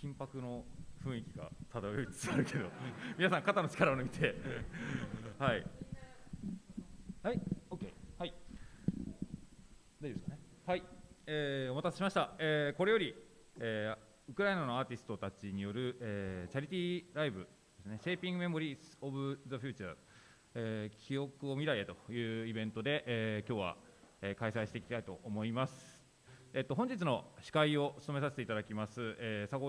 緊迫の雰囲気が漂いつつあるけど皆さん肩の力を抜いてはいはい OK はい大丈夫ですかねはい、お待たせしました、これより、ウクライナのアーティストたちによる、チャリティーライブですね Shaping Memories of the Future、記憶を未来へというイベントで、今日は、開催していきたいと思います。本日の司会を務めさせていただきます、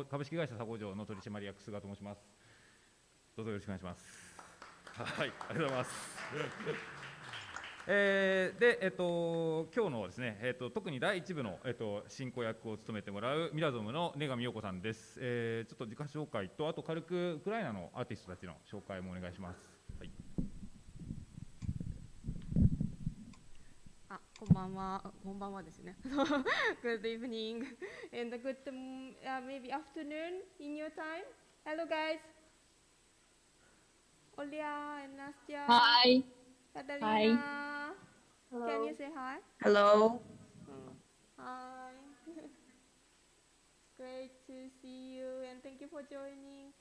株式会社SAGOJOの取締役菅と申します。どうぞよろしくお願いします。はい、ありがとうございます。で、今日のですね、特に第1部の、進行役を務めてもらうミラゾムの根上陽子さんです。ちょっと自己紹介と、あと軽くウクライナのアーティストたちの紹介もお願いします。はい、こんばんはですね。Good evening and good maybe afternoon in your time. Hello guys. Olia and Nastya. Hi. Catalina. Hello. Can you say hi? Hello. Hi. Great to see you and thank you for joining.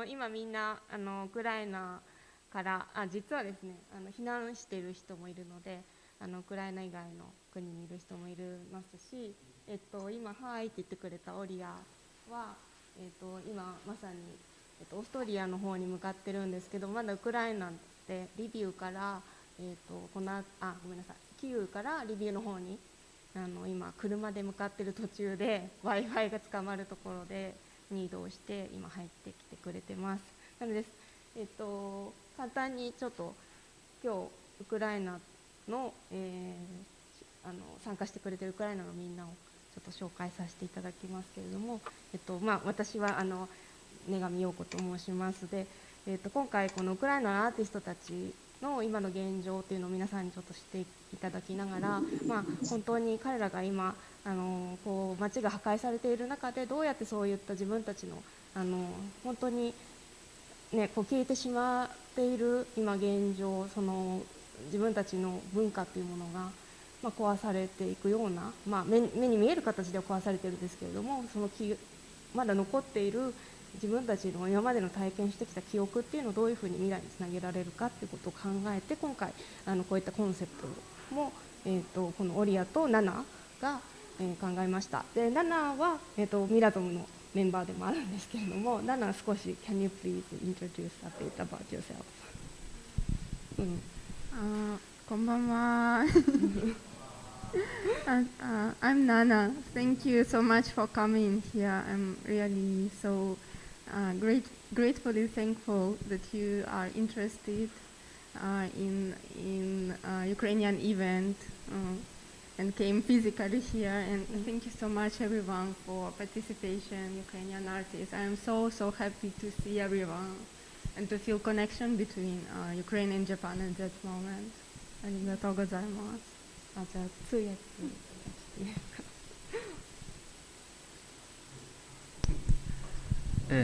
今みんなウクライナから実はですね避難している人もいるのでウクライナ以外の国にいる人もいますし、今はいって言ってくれたオリアは、今まさに、オーストリアの方に向かってるんですけど、まだウクライナでリビウから、ごめんなさい、キーウからリビウの方に今車で向かってる途中で Wi-Fi が捕まるところに移動して今入ってきてくれてます。なので、簡単にちょっと今日ウクライナの、参加してくれているウクライナのみんなをちょっと紹介させていただきますけれども、私は根上陽子と申しますで、今回このウクライナのアーティストたちの今の現状というのを皆さんにちょっと知っていただきながら、本当に彼らが今こう街が破壊されている中でどうやってそういった自分たちの本当にねこう消えてしまっている今現状、その自分たちの文化というものが、壊されていくような、目に見える形では壊されているんですけれども、そのまだ残っている自分たちの今までの体験してきた記憶っていうのをどういうふうに未来につなげられるかということを考えて、今回こういったコンセプトも、このオリアとナナが、考えました。でナナは、ミラゾムのメンバーでもあるんですけれども、ナナ少し Can you please introduce a bit about yourself? こんばんは。I'm Nana. Thank you so much for coming here. I'm really so gratefully thankful that you are interested in Ukrainian event and came physically here. And thank you so much, everyone, for participation. Ukrainian artists. I am so happy to see everyone and to feel connection between Ukraine and Japan at that moment. ありがとうございます。じゃあ通訳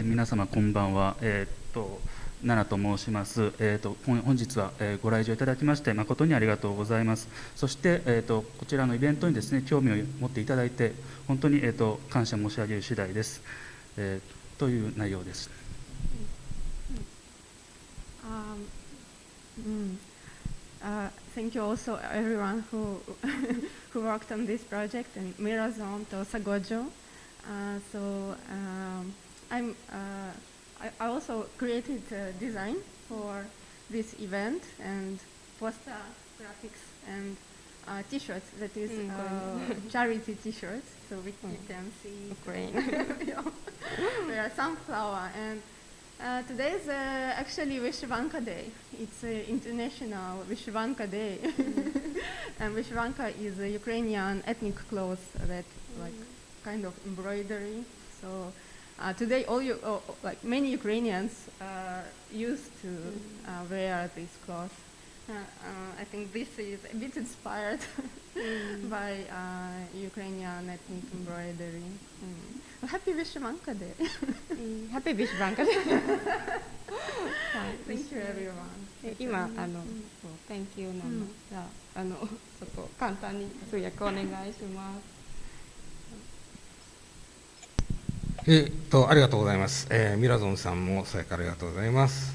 皆様こんばんは。ナナと申します。本日は、ご来場いただきまして誠にありがとうございます。そして、こちらのイベントにですね興味を持っていただいて本当に、感謝申し上げる次第です。という内容です。Thank you also everyone who worked on this project and mirazom to SAGOJO. I also created a design for this event and poster graphics and T-shirts. That is charity T-shirts. So you can see there are sunflower and. Today is actually Vyshyvanka Day. It's International Vyshyvanka Day. And Vyshyvanka is a Ukrainian ethnic clothes that like kind of embroidery. So today many Ukrainians used to wear these clothes. I think this is a bit inspired by Ukrainian ethnic embroidery. Happy Vyshyvanka Day. Happy Vyshyvanka Day. Thank you everyone. 今Thank you なの。じゃあちょっと簡単に通訳お願いします。ありがとうございます。ミラゾンさんも最後ありがとうございます。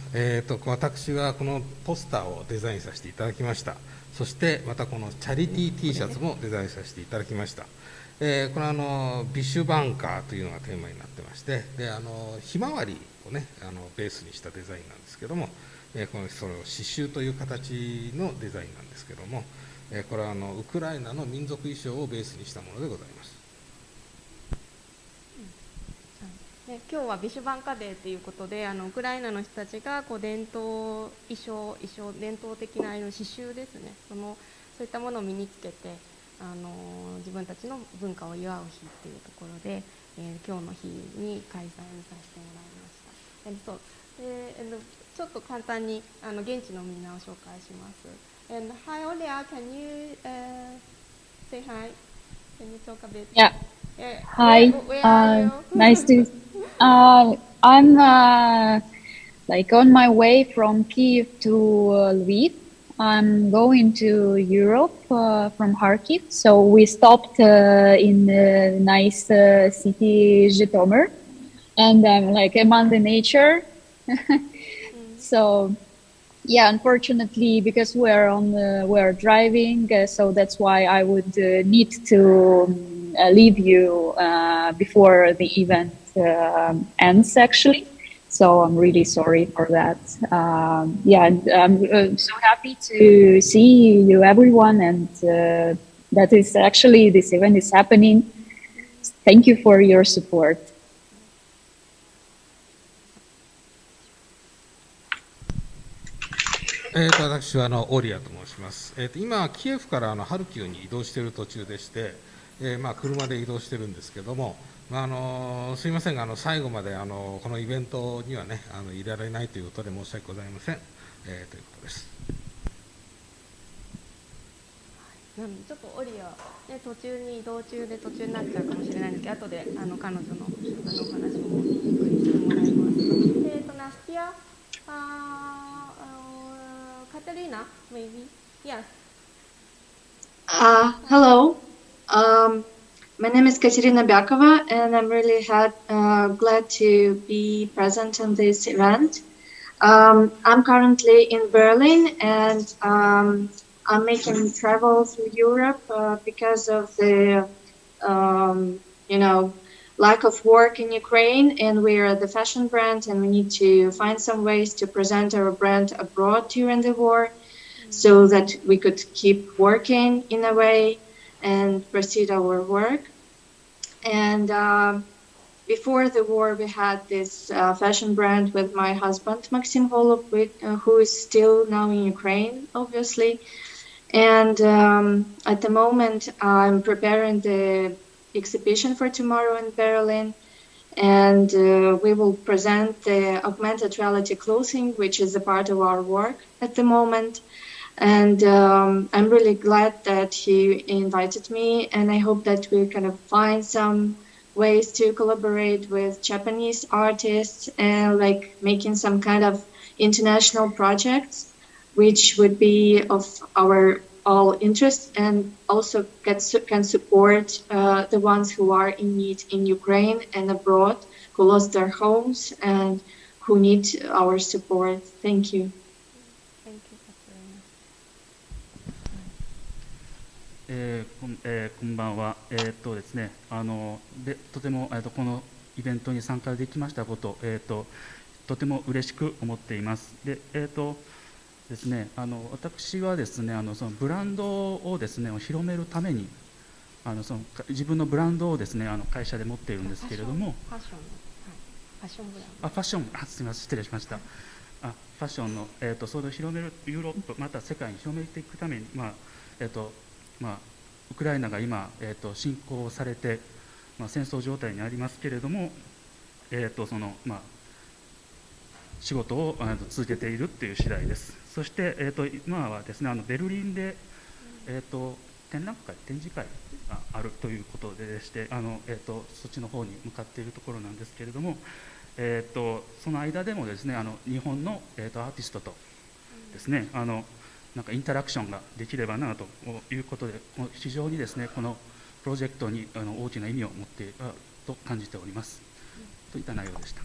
私はこのポスターをデザインさせていただきました。そしてまたこのチャリティー T シャツもデザインさせていただきました。これはビッシュバンカーというのがテーマになってまして、でひまわりをねベースにしたデザインなんですけども、それを刺繍という形のデザインなんですけども、これはウクライナの民族衣装をベースにしたものでございます。今日はビシュバンカデーということで、ウクライナの人たちが伝統衣装、伝統的な刺繍ですね、そういったものを身につけて自分たちの文化を祝う日というところで、今日の日に開催させてもらいました。ちょっと簡単に現地のみんなを紹介します。Hi Olia, can you say hi? Can you talk a bit? Yeah. Hi. Where are you? Nice to. I'm like on my way from Kyiv to Lviv. I'm going to Europe from Kharkiv, so we stopped in a nice city, Zhytomyr, and I'm like among the nature. So, yeah, unfortunately, because we're driving, so that's why I would need to leave you before the event ends, actually. So I'm really sorry for that. Yeah, and I'm so happy to see you, everyone, and that is actually this event is happening. Thank you for your support. 私はオリアと申します。今、キエフからハルキウに移動している途中でして、車で移動してるんですけども、すいませんが最後までこのイベントにはねいられないということで申し訳ございません、ということです。ちょっとオリア、途中に移動中で途中になっちゃうかもしれないんですけど、後で彼女のお話もゆっくりしてもらいます。ナスティア、Katerina, maybe. Yes. Hello. My name is Katerina Byakova, and I'm really glad to be present on this event. I'm currently in Berlin, and I'm making travel through Europe because of the, lack of work in Ukraine, and we're the fashion brand, and we need to find some ways to present our brand abroad during the war, so that we could keep working in a way and proceed our work. And before the war, we had this fashion brand with my husband, Maxim Holub, who is still now in Ukraine, obviously. And at the moment, I'm preparing the exhibition for tomorrow in Berlin. And we will present the augmented reality clothing, which is a part of our work at the moment. And I'm really glad that he invited me, and I hope that we kind of find some ways to collaborate with Japanese artists and like making some kind of international projects, which would be of our all interest, and also can support the ones who are in need in Ukraine and abroad, who lost their homes and who need our support. Thank you.こんばんは。ですね、とてもこのイベントに参加できましたこと、とても嬉しく思っています。で、ですね、私はですね、そのブランドをですね広めるために、その自分のブランドをですね会社で持っているんですけれども、ファッションブランド。ファッション、すみません、失礼しました。ファッションのそれを広める、ユーロッパまた世界に広めていくために、ウクライナが今、侵攻されて、戦争状態にありますけれども、仕事を続けているという次第です。そして、今はですねベルリンで、展示会があるということでして、そっちの方に向かっているところなんですけれども、その間でもですね日本の、アーティストとですねなんかインタラクションができればなということで、非常にですねこのプロジェクトに大きな意味を持っていると感じております。といった内容でした。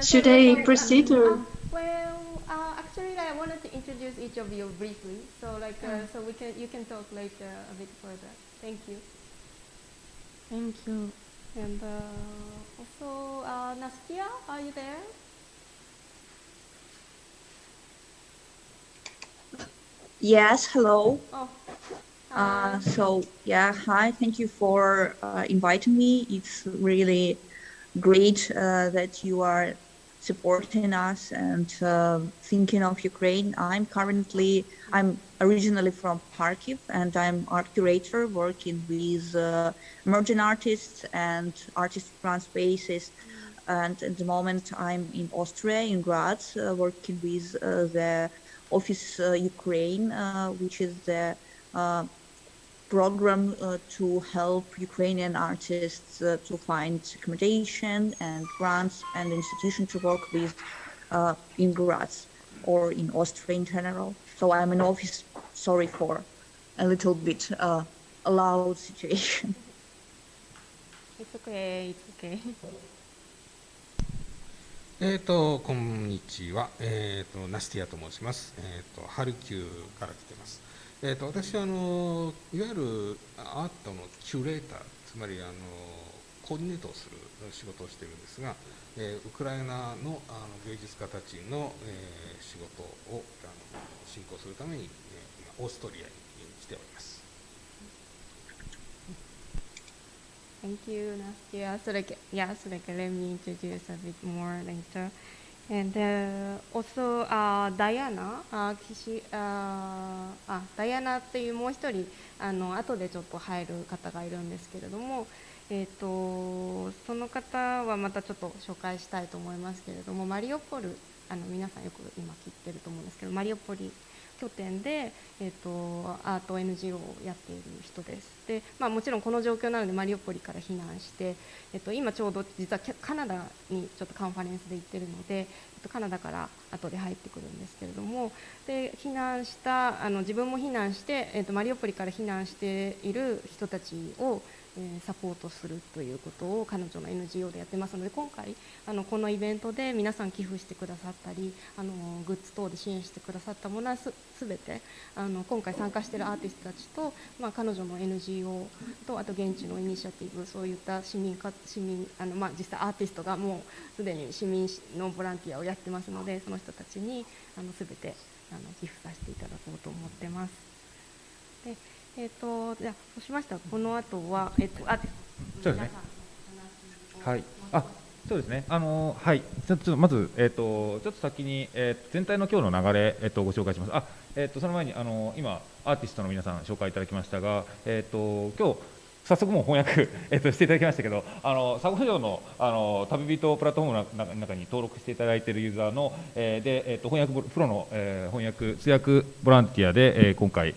Should I proceed or? Actually, I wanted to introduce each of you briefly, so so you can talk later a bit further. Thank you. Thank you. And also, Nastia, are you there? Yes, hello. Oh. Hi, thank you for inviting me. It's really great that you are supporting us and thinking of Ukraine. I'm originally from Kharkiv, and I'm art curator working with emerging artists and artist-run spaces. And at the moment, I'm in Austria, in Graz, working with the Office Ukraine, which is the program to help Ukrainian artists to find accommodation and grants and institution to work with in Graz or in Austria in general. So I'm in office. Sorry for a little bit loud situation. It's okay. It's okay. こんにちは。ナスティアと申します。ハルキウから来てます。私はいわゆるアートのキュレーター、つまりコーディネートをする仕事をしているんですが、ウクライナの芸術家たちの仕事を進行するために今オーストリアに来ております。Thank you, Nastia. So let me introduce a bit more later. And also Diana, ダイアナっていうもう一人後でちょっと入る方がいるんですけれども、その方はまたちょっと紹介したいと思いますけれども、マリウポル皆さんよく今聞いてると思うんですけど、マリウポリ拠点で、アート NGO をやっている人です。で、もちろんこの状況なのでマリウポリから避難して、今ちょうど実はカナダにちょっとカンファレンスで行ってるので、カナダから後で入ってくるんですけれども、で避難した自分も避難して、マリウポリから避難している人たちをサポートするということを彼女の NGO でやってますので、今回このイベントで皆さん寄付してくださったりグッズ等で支援してくださったものはすべて今回参加しているアーティストたちと、彼女の NGO とあと現地のイニシアティブ、そういった市民実際アーティストがもうすでに市民のボランティアをやってますので、その人たちにすべて寄付させていただこうと思ってます。でじゃあそうしましたらこの後はそうですね。はい。そうですね。はい。ちょっとまずちょっと先に全体の今日の流れご紹介します。その前に今アーティストの皆さん紹介いただきましたが、今日早速もう翻訳、していただきましたけど、SAGOJOの旅人プラットフォームの中に登録していただいているユーザーの、翻訳プロの、翻訳通訳ボランティアで、今回、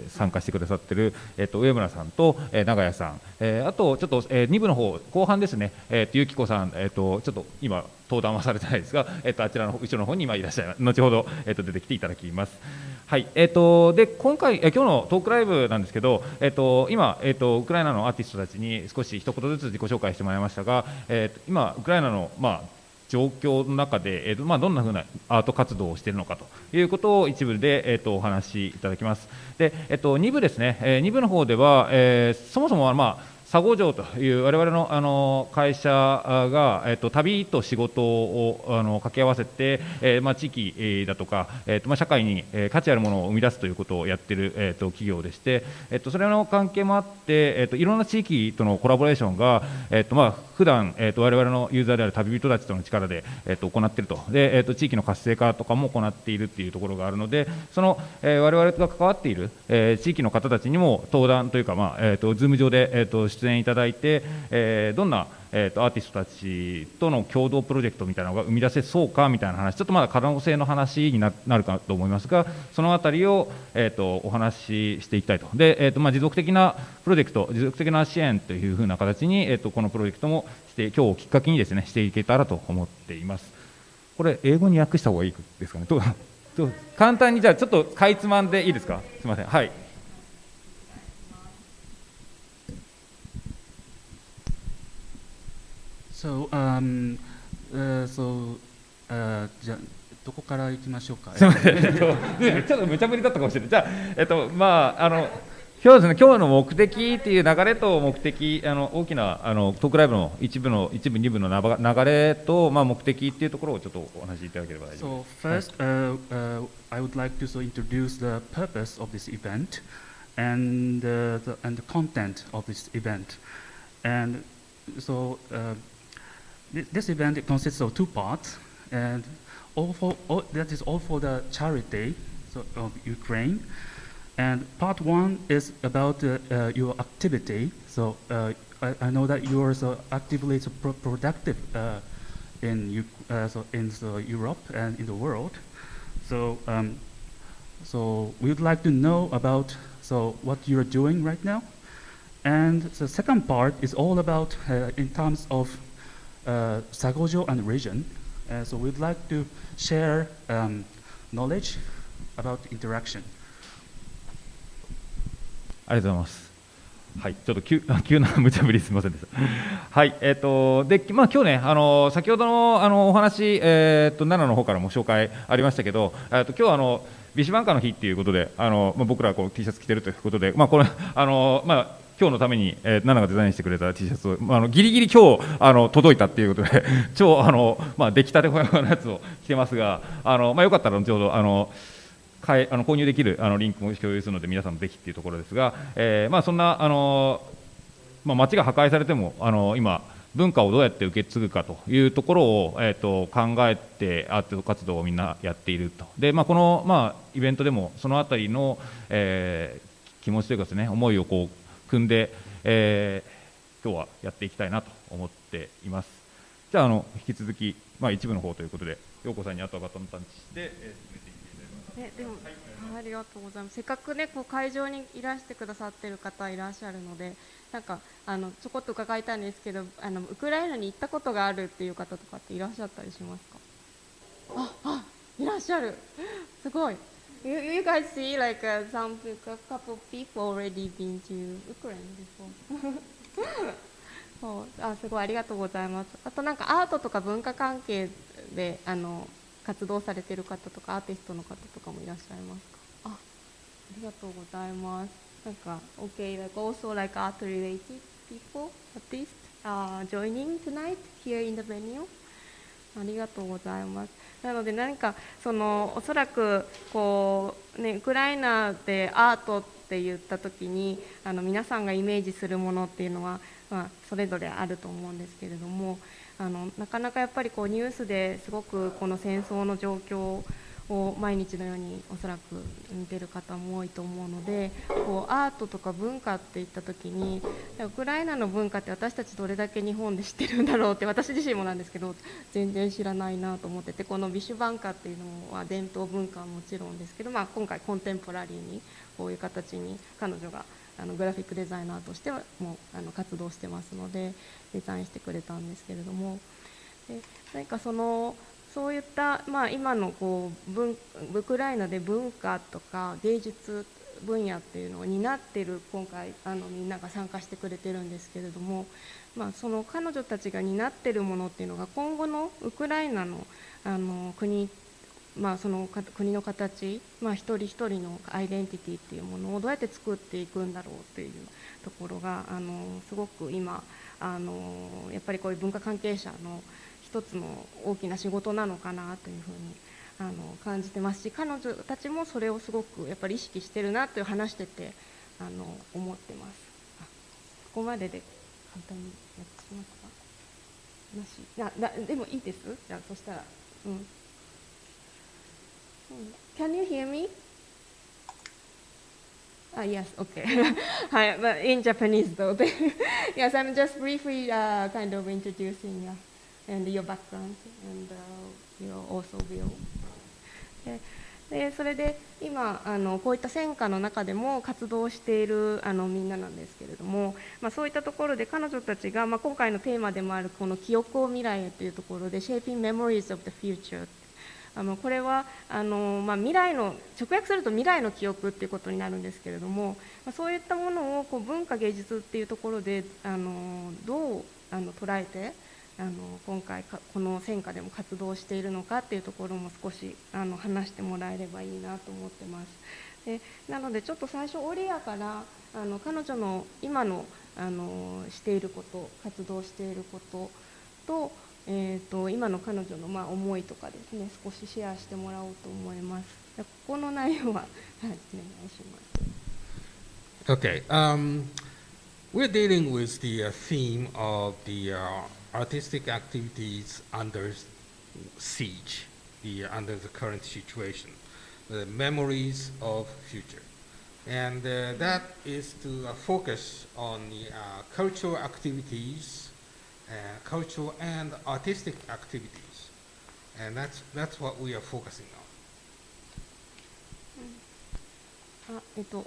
参加してくださっている、上村さんと、長谷さん、あとちょっと、2部の方後半ですね、ゆきこさん、ちょっと今登壇はされてないですが、あちらの後ろの方に今いらっしゃいます。後ほど、出てきていただきます。はい。で今回、今日のトークライブなんですけど、今、ウクライナのアーティストたちに少し一言ずつ自己紹介してもらいましたが、今ウクライナの状況の中で、どんなふうなアート活動をしているのかということを一部で、お話しいただきます。で、2部ですね、2部の方では、そもそもSAGOJOという我々の会社が旅と仕事を掛け合わせて地域だとか社会に価値あるものを生み出すということをやっている企業でして、それの関係もあっていろんな地域とのコラボレーションが普段我々のユーザーである旅人たちとの力で行っていると。で地域の活性化とかも行っているっていうところがあるので、その我々が関わっている地域の方たちにも登壇というかZoom 上で出演いただいて、どんなアーティストたちとの共同プロジェクトみたいなのが生み出せそうかみたいな話、ちょっとまだ可能性の話になるかと思いますが、そのあたりをお話ししていきたいと。で持続的なプロジェクト、持続的な支援というふうな形にこのプロジェクトも今日をきっかけにですねしていけたらと思っています。これ英語に訳した方がいいですかね。簡単にじゃあちょっとかいつまんでいいですか。すみません。はい。じゃあどこから行きましょうか。すみません、ちょっと無茶ぶりだったかもしれない。じゃあ、まあ今日ですね、今日の目的っていう流れと目的、大きなトークライブの一部二部の流れと、まあ、目的っていうところをちょっとお話しいただければ大丈夫です。So first, I would like to introduce the purpose of this event and the content of this event. And so this event consists of two parts, and that is all for the charity of Ukraine. And part one is about your activity. So I know that you are so actively productive in Europe and in the world. So we would like to know about what you are doing right now. And the second part is all about in terms of SAGOJO and region. So we'd like to share knowledge about interaction. ありがとうございます。はい、ちょっと急な無茶ぶりすみませんでした。はい、で、まあ今日ね、先ほどのお話、奈良の方からも紹介ありましたけど、今日ビシバンカの日っていうことで、僕らこう T シャツ着てるということで、まあこれまあ今日のために、奈良がデザインしてくれた T シャツを、ギリギリ今日届いたっていうことで超まあ出来たてほやほやのやつを着てますが、まあよかったら後ほど購入できるリンクも共有するので皆さんもぜひっていうところですが、まあそんなまあ、街が破壊されても今文化をどうやって受け継ぐかというところを、考えてアート活動をみんなやっていると。で、まあ、この、まあ、イベントでもそのあたりの、気持ちというかですね、思いをこう組んで、今日はやっていきたいなと思っています。じゃあ引き続き、まあ、一部の方ということで陽子さんにあとはバトンタッチして、でも、ありがとうございます。せっかくね、こう会場にいらしてくださってる方いらっしゃるので、なんかちょこっと伺いたいんですけど、ウクライナに行ったことがあるっていう方とかっていらっしゃったりしますか？いらっしゃる。すごい。You guys see like a couple of people already been to Ukraine before. そうすごいありがとうございます。あとなんかアートとか文化関係で活動されている方とかアーティストの方とかもいらっしゃいますか？ありがとうございます。なんか OK, like also like art related people, artists joining tonight here in the venue. ありがとうございます。なので何かおそらくこうねウクライナでアートって言った時に皆さんがイメージするものっていうのは、まあ、それぞれあると思うんですけれども、なかなかやっぱりこうニュースですごくこの戦争の状況を毎日のようにおそらく見てる方も多いと思うので、こうアートとか文化っていった時にウクライナの文化って私たちどれだけ日本で知ってるんだろうって私自身もなんですけど全然知らないなと思ってて、このビシュバンカっていうのは伝統文化はもちろんですけど、まあ、今回コンテンポラリーにこういう形に彼女がグラフィックデザイナーとしてはもう活動してますのでデザインしてくれたんですけれども、で何かそういった、まあ、今のこうウクライナで文化とか芸術分野っていうのを担っている今回みんなが参加してくれてるんですけれども、まあ、その彼女たちが担っているものっていうのが今後のウクライナの、国、まあ、その国の形、まあ、一人一人のアイデンティティっていうものをどうやって作っていくんだろうっていうところがすごく今やっぱりこういう文化関係者の一つの大きな仕事なのかなというふうに感じてますし、彼女たちもそれをすごくやっぱり意識してるなという話してて思ってます。ここまでで簡単にやってしますか？なしでもいいです。じゃあそしたら、Can you hear me? Yes, okay. Hi, but in Japanese though. Yes, I'm just briefly kind of introducing and your background and your also view. でそれで今こういった戦火の中でも活動しているみんななんですけれども、まあ、そういったところで彼女たちが、まあ、今回のテーマでもあるこの記憶を未来へというところで Shaping Memories of the Future、これはまあ、未来の直訳すると未来の記憶っていうことになるんですけれども、まあ、そういったものをこう文化芸術っていうところでどう捉えて今回この戦火でも活動しているのかっていうところも少し話してもらえればいいなと思ってます。でなのでちょっと最初オリアから彼女の今のしていること活動していることと、今の彼女の思いとかですね少しシェアしてもらおうと思います。ここの内容は、はい、お願いします。Okay, we're dealing with the theme of the artistic activities under siege, under the current situation, the memories of future. And that is to focus on the cultural activities, cultural and artistic activities. And that's what we are focusing on.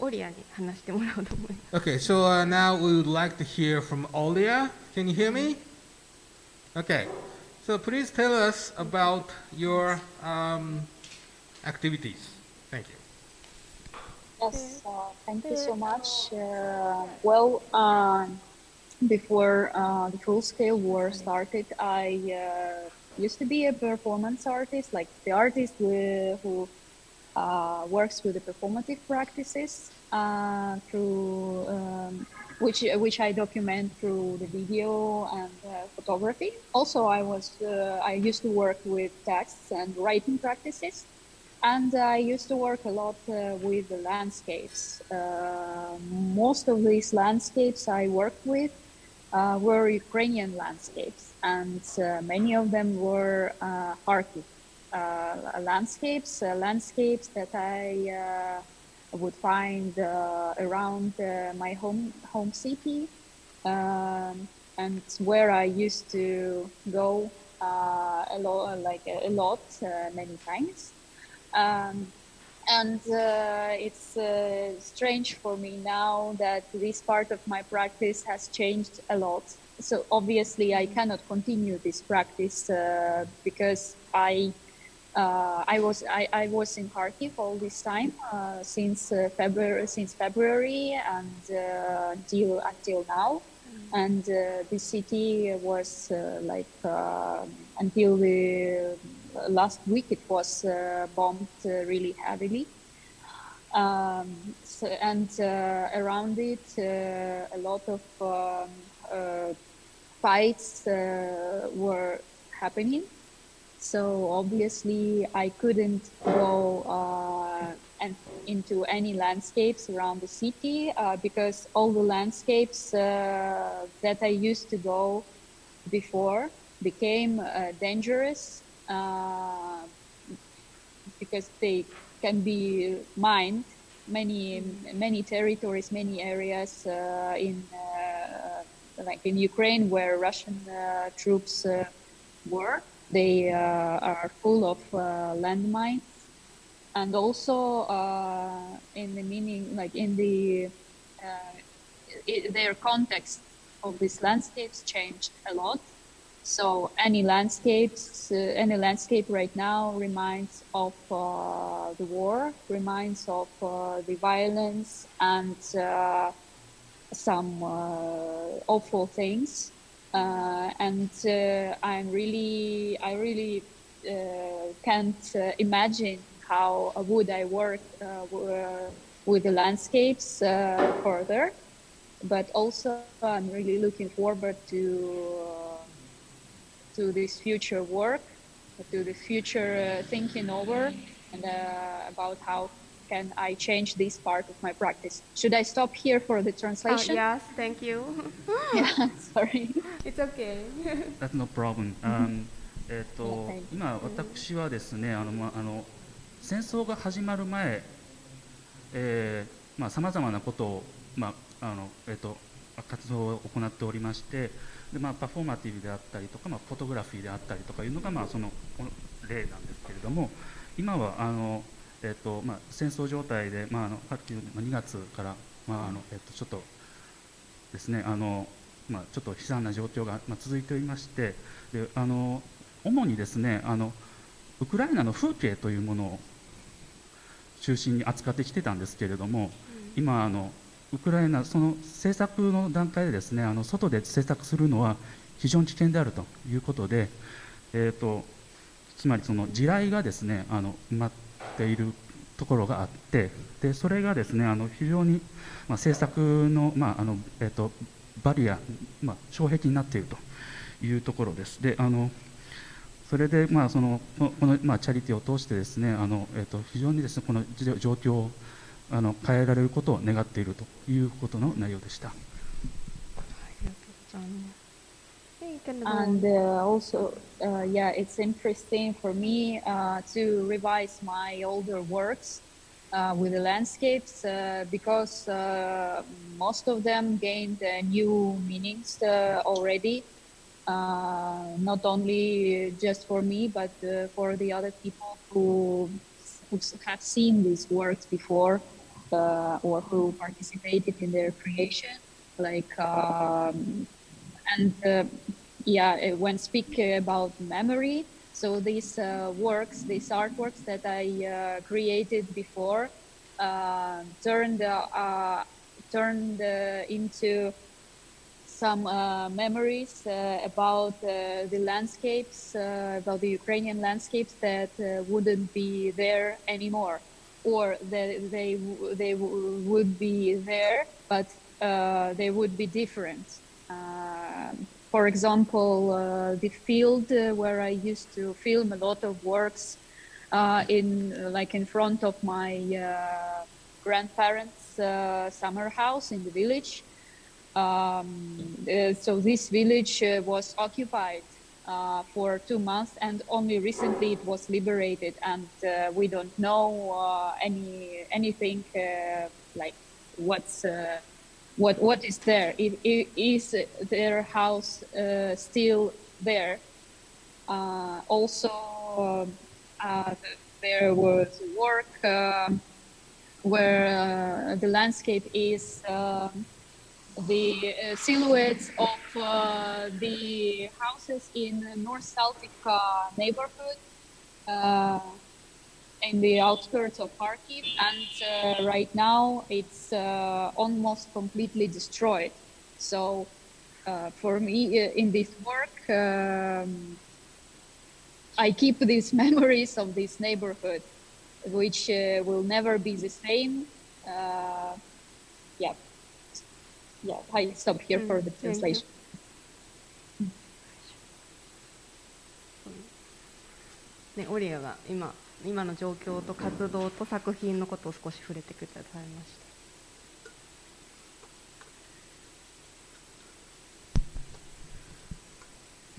オリアに話してもらおうと思います。Okay, so now we would like to hear from Olia. Can you hear me? Okay, so please tell us about your activities. Thank you. Yes, thank you so much. Before the full-scale war started, I used to be a performance artist, like the artist who works with the performative practices through which I document through the video and photography. Also, I used to work with texts and writing practices, and I used to work a lot with the landscapes. Most of these landscapes I worked with were Ukrainian landscapes, and many of them were Kharkiv landscapes that I would find around my home city, and where I used to go a lot, many times. And it's strange for me now that this part of my practice has changed a lot. So obviously I cannot continue this practice because I was in Kharkiv all this time since February and until now, and the city was until the last week it was bombed really heavily, and around it a lot of fights were happening. So obviously I couldn't go into any landscapes around the city because all the landscapes that I used to go before became dangerous because they can be mined. Many territories, many areas like in Ukraine where Russian troops were. They are full of landmines, and also their context of these landscapes changed a lot. So any landscape right now reminds of the war, reminds of the violence and some awful things. And I really can't imagine how would I work with the landscapes further. But also I'm really looking forward to this future work, to the future thinking over, and about how can I change this part of my practice. Should I stop here for the translation? Yes, thank you. Yeah, sorry. It's okay. That's no problem. 今私はですね、戦争が始まる前、さまざまなことを活動を行っておりまして、でパフォーマティブであったりとか、フォトグラフィーであったりとかいうのがその例なんですけれども、今は戦争状態で、2月からちょっとですねちょっと悲惨な状況が続いておりまして、で主にですねウクライナの風景というものを中心に扱ってきてたんですけれども、今ウクライナその制作の段階でですね外で制作するのは非常に危険であるということで、つまりその地雷がですね埋まっているところがあって、でそれがですね非常に、政策の、バリア、障壁になっているというところです。でそれで、この、チャリティを通してですね非常にですねこの状況を変えられることを願っているということの内容でした。And also, yeah, it's interesting for me to revise my older works with the landscapes because most of them gained new meanings already, not only just for me, but for the other people who have seen these works before or who participated in their creation. Like, yeah, when speaking about memory, so these works, these artworks that I created before turned into some memories about the landscapes, about the Ukrainian landscapes that wouldn't be there anymore, or that they would be there, but they would be different. For example, the field where I used to film a lot of works in front of my grandparents' summer house in the village. So this village was occupied for 2 months, and only recently it was liberated, and we don't know anything like what is there. Is their house still there? Also, there was work where the landscape is the silhouettes of the houses in the North Celtic neighborhood in the outskirts of Kharkiv, and right now it's almost completely destroyed. So for me, in this work, I keep these memories of this neighborhood, which will never be the same. Yeah, I stop here for the translation. ね、オリアが今の状況と活動と作品のことを少し触れてくださいまし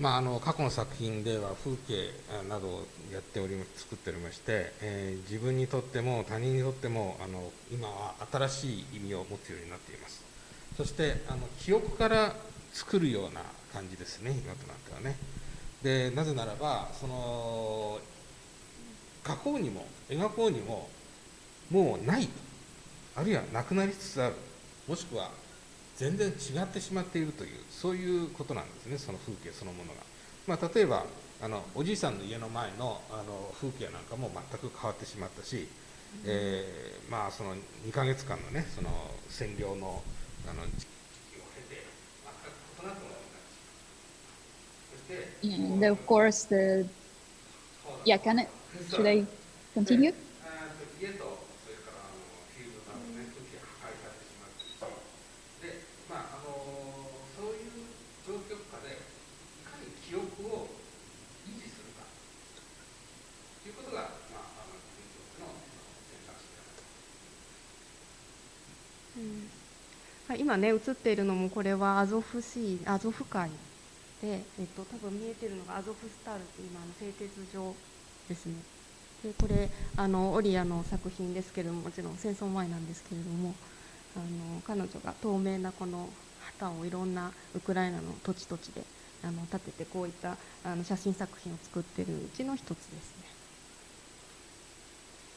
た。過去の作品では風景などを作っておりまして、自分にとっても他人にとっても今は新しい意味を持つようになっています。そして記憶から作るような感じですね、今となってはね。でなぜならばその描こうにも描こうにももうないと、あるいはなくなりつつある、もしくは全然違ってしまっているという、そういうことなんですね、その風景そのものが。例えばおじいさんの家の前の風景なんかも全く変わってしまったし、その2ヶ月間のねその占領の時期を経て全く異なったものになってしまう。And of course, yeah, should I continue? 家とそれからフィールドなどね、風景が破壊されてしまっているし、で、そういう状況下でいかに記憶を維持するかということが、自分にとっての選択肢である。今ね映っているのもこれはアゾフ海で、多分見えてるのがアゾフスタールって今製鉄所ですね。でこれオリアの作品ですけれども、もちろん戦争前なんですけれども、彼女が透明なこの旗をいろんなウクライナの土地土地で立ててこういった写真作品を作っているうちの一つですね。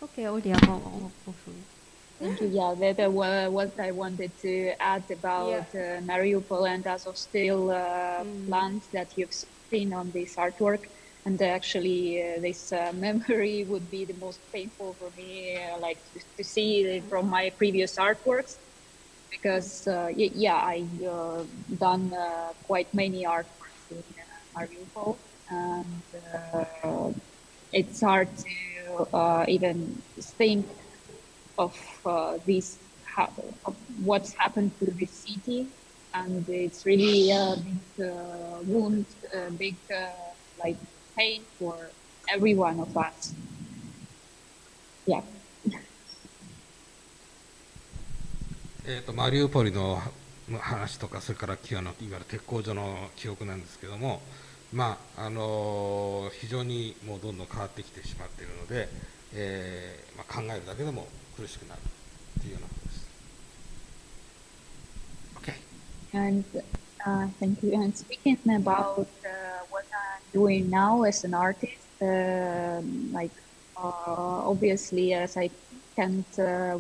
OK, オリアもThank you. Yeah, that what I wanted to add about Mariupol and Azovstal plant that you've seen on this artwork. And actually, this memory would be the most painful for me, like to see from my previous artworks, because I done quite many artworks Mariupol, and it's hard to even think of this, of what's happened to this city, and it's really a big wound, a big like pain for every one of us. Yeah. マリウポリの話とか、それからいわゆる鉄工所の記憶なんですけども、非常にもうどんどん変わってきてしまっているので、考えるだけでも苦しくなるというようなことです。Okay. And thank you. And speaking about what I'm doing now as an artist, obviously, as I can't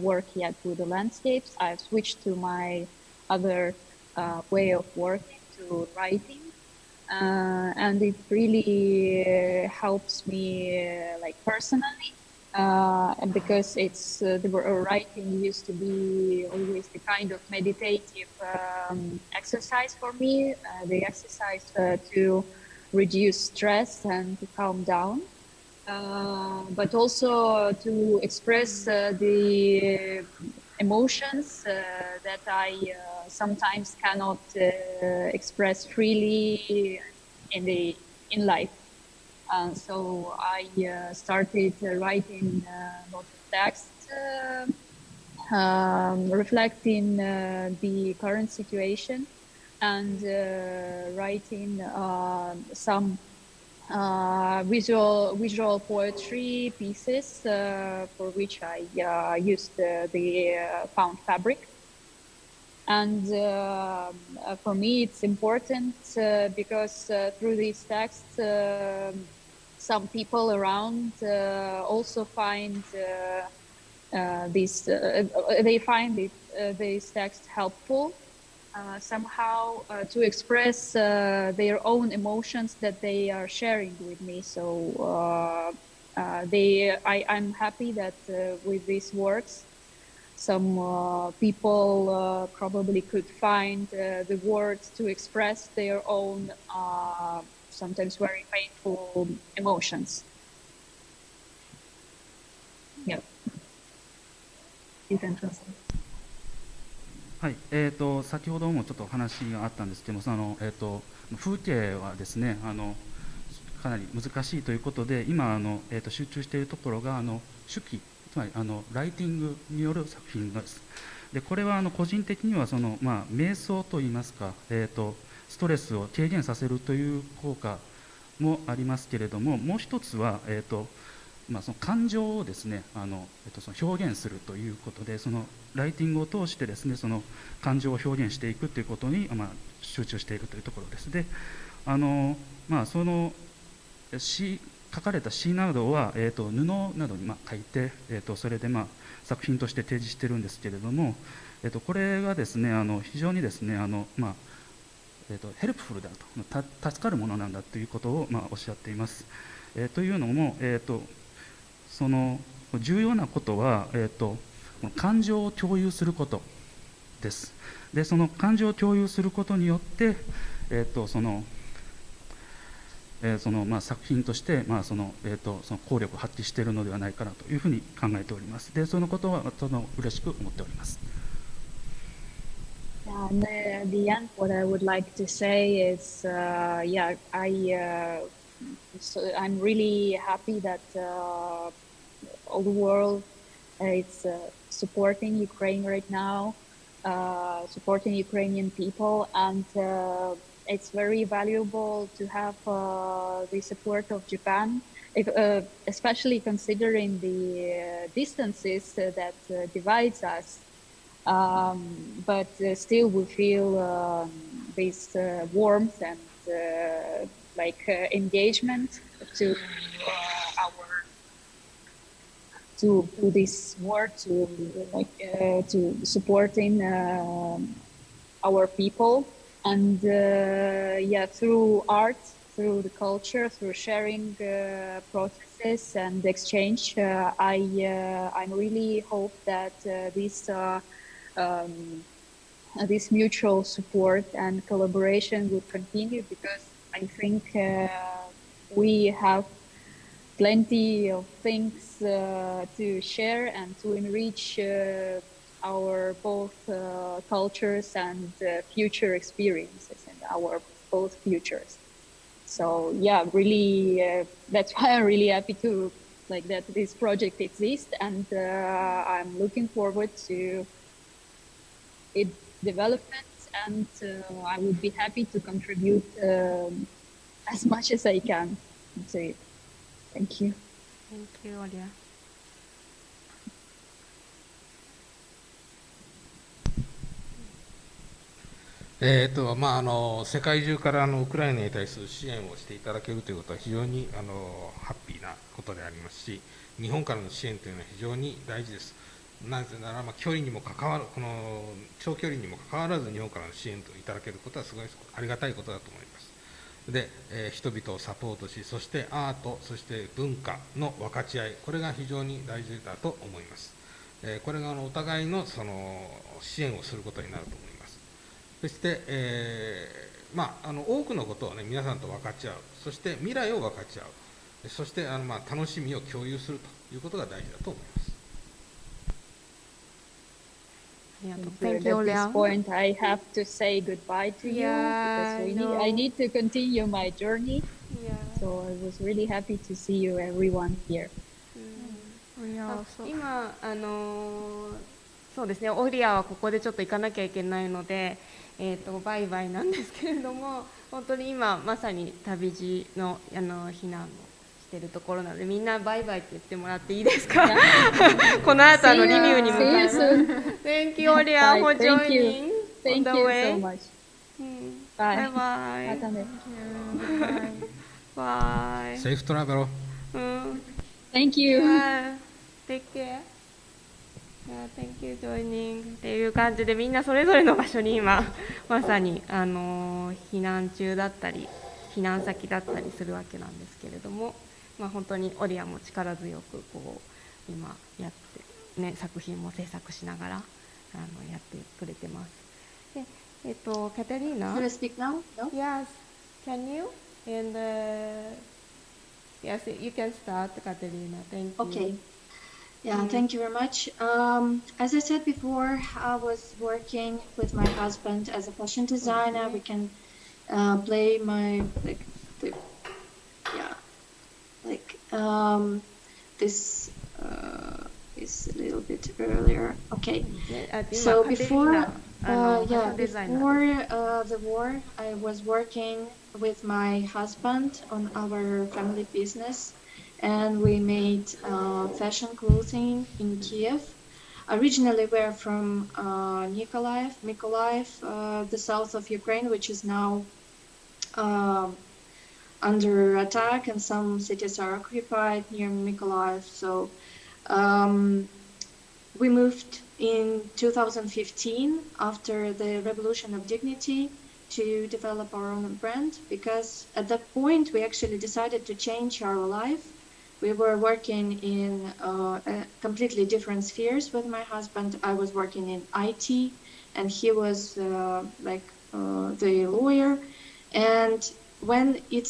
work yet with the landscapes, I've switched to my other way of working, to writing, and it really helps me personally, and because it's the writing used to be always the kind of meditative exercise for me, the exercise to reduce stress and to calm down. But also to express the emotions that I sometimes cannot express freely in life. So I started writing a lot of texts, reflecting the current situation, and writing some visual poetry pieces for which I used the found fabric. And for me it's important because through these texts some people around also find they find these texts helpful somehow to express their own emotions that they are sharing with me. So I'm happy that with these works, some people probably could find the words to express their own sometimes very painful emotions. Yeah. You can translate. はい、先ほどもちょっとお話があったんですけども、風景はですね、かなり難しいということで、今集中しているところが手記、つまりライティングによる作品です。でこれは個人的には瞑想といいますか、ストレスを軽減させるという効果もありますけれども、もう一つは、その感情をですねその表現するということで、そのライティングを通してですねその感情を表現していくということに、集中しているというところです。でその書かれた詩などは、布などに書いて、それで作品として提示しているんですけれども、これがですね非常にですねヘルプフルだと、助かるものなんだということをおっしゃっています。というのも、その重要なことは、感情を共有することです。でその感情を共有することによって、その作品として、その効力を発揮しているのではないかなというふうに考えております。でそのことは嬉しく思っております。And at the end, what I would like to say is, I'm really happy that all the world is supporting Ukraine right now, supporting Ukrainian people, and it's very valuable to have the support of Japan, especially considering the distances that divides us. But still we feel this warmth and engagement to to this war, to supporting our people, and through art, through the culture, through sharing processes and exchange, I really hope that this mutual support and collaboration will continue, because I think we have plenty of things to share and to enrich our both cultures and future experiences and our both futures. So yeah, really, that's why I'm really happy to that this project exists, and I'm looking forward to its development, and I would be happy to contribute as much as I can to it. Thank you. Thank you, Olia. 世界中からウクライナに対する支援をしていただけるということは非常にハッピーなことでありますし、日本からの支援というのは非常に大事です。なぜなら、距離にも関わるこの長距離にもかかわらず日本からの支援をいただけることはすごいありがたいことだと思います。で、人々をサポートし、そしてアート、そして文化の分かち合い、これが非常に大事だと思います。これがお互いの支援をすることになると思います。そして、多くのことを、皆さんと分かち合う、そして未来を分かち合う、そして楽しみを共有するということが大事だと思います。Thank you, At Olia. this point, I have to say goodbye to you because I need to continue my journey. Yeah. So I was really happy to see you, everyone here. 今そうですね、オリアはここでちょっと行かなきゃいけないので、バイバイなんですけれども、本当に今まさに旅路の避難をしているところなので、みんなバイバイって言ってもらっていいですか？この後リビューに向かいます。Thank you, Olia, for joining. Thank you so much. Bye bye. Bye. Safe travel. Thank you. Take care.Thank you joining っていう感じで、みんなそれぞれの場所に今まさに避難中だったり避難先だったりするわけなんですけれども、本当にオリアも力強く今やってね、作品も制作しながらやってくれてます。で、カタリーナ。Can I speak now? No? Yes. Can you? And yes, you can start, Katerina. Thank you. Okay. Yeah, thank you very much. As I said before, I was working with my husband as a fashion designer. We can play my this is a little bit earlier. Okay. So before the war, I was working with my husband on our family business. And we made fashion clothing in Kiev. Originally, we're from Mykolaiv, the south of Ukraine, which is now under attack, and some cities are occupied near Mykolaiv. So we moved in 2015 after the Revolution of Dignity to develop our own brand, because at that point we actually decided to change our life. We were working in completely different spheres with my husband. I was working in IT, and he was the lawyer. And when it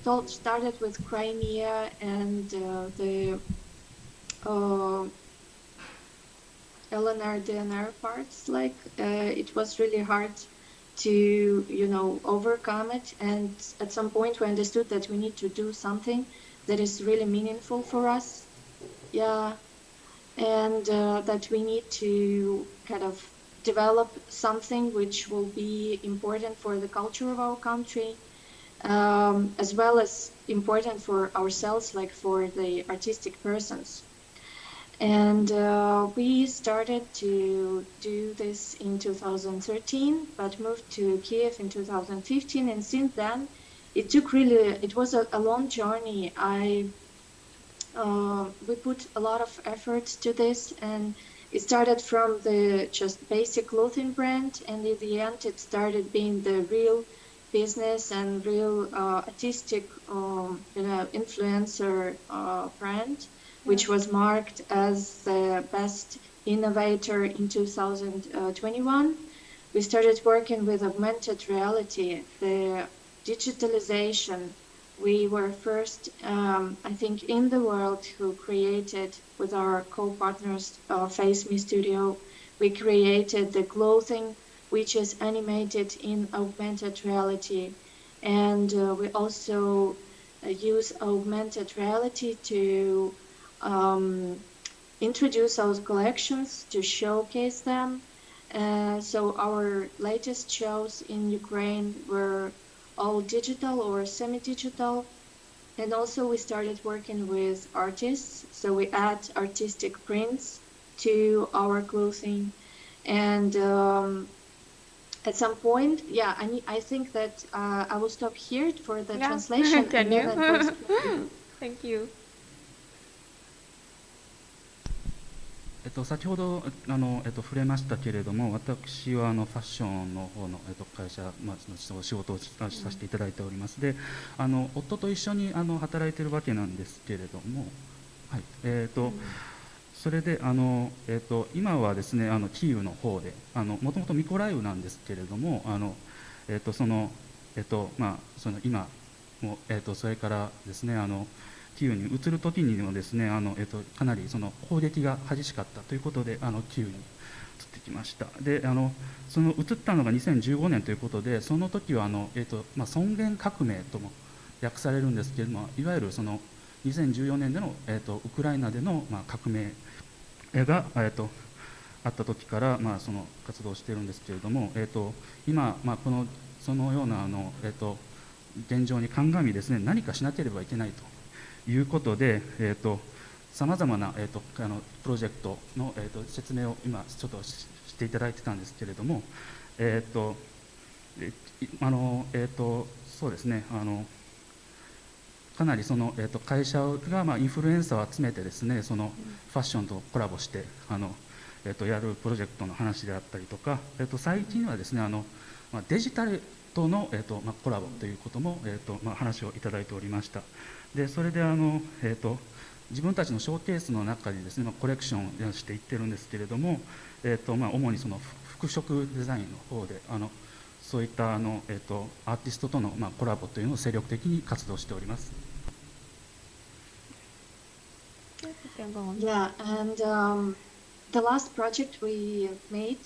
all started with Crimea and the LNR, DNR parts. It was really hard to, overcome it. And at some point, we understood that we need to do something that is really meaningful for us, and that we need to kind of develop something which will be important for the culture of our country, as well as important for ourselves, like for the artistic persons. And we started to do this in 2013, but moved to Kiev in 2015, and since then, it was a long journey. We put a lot of effort to this, and it started from the just basic clothing brand, and in the end it started being the real business and real artistic influencer brand, which was marked as the best innovator in 2021. We started working with augmented reality. digitalization. We were first, I think, in the world who created, with our co-partners, Face Me Studio, we created the clothing which is animated in augmented reality. And we also use augmented reality to introduce our collections, to showcase them. So our latest shows in Ukraine were all digital or semi-digital. And also we started working with artists. So we add artistic prints to our clothing. And at some point, yeah, I think that I will stop here for the translation. Can you? Thank you. 先ほど触れましたけれども、私はファッションの方の会社、仕事をさせていただいております。で、夫と一緒に働いているわけなんですけれども、はい、それで今はですね、キーウの方で、もともとミコライウなんですけれども、今もそれからですね、キーウに移るときにもですね、かなり攻撃が激しかったということで、キーウに移ってきました。で、移ったのが2015年ということで、その時は尊厳革命とも訳されるんですけれども、いわゆる2014年でのウクライナでの革命があった時から活動しているんですけれども、今そのような現状に鑑みですね、何かしなければいけないということで、さまざまなプロジェクトの説明を今ちょっとしていただいてたんですけれども、そうですね、かなり会社がインフルエンサーを集めてですね、ファッションとコラボしてやるプロジェクトの話であったりとか、最近はですね、デジタルとのコラボということも話をいただいておりました。で、それで自分たちのショーケースの中にですね、コレクションをしていってるんですけれども、主に服飾デザインの方でそういったアーティストとのコラボというのを精力的に活動しております。Yeah, and the last project we made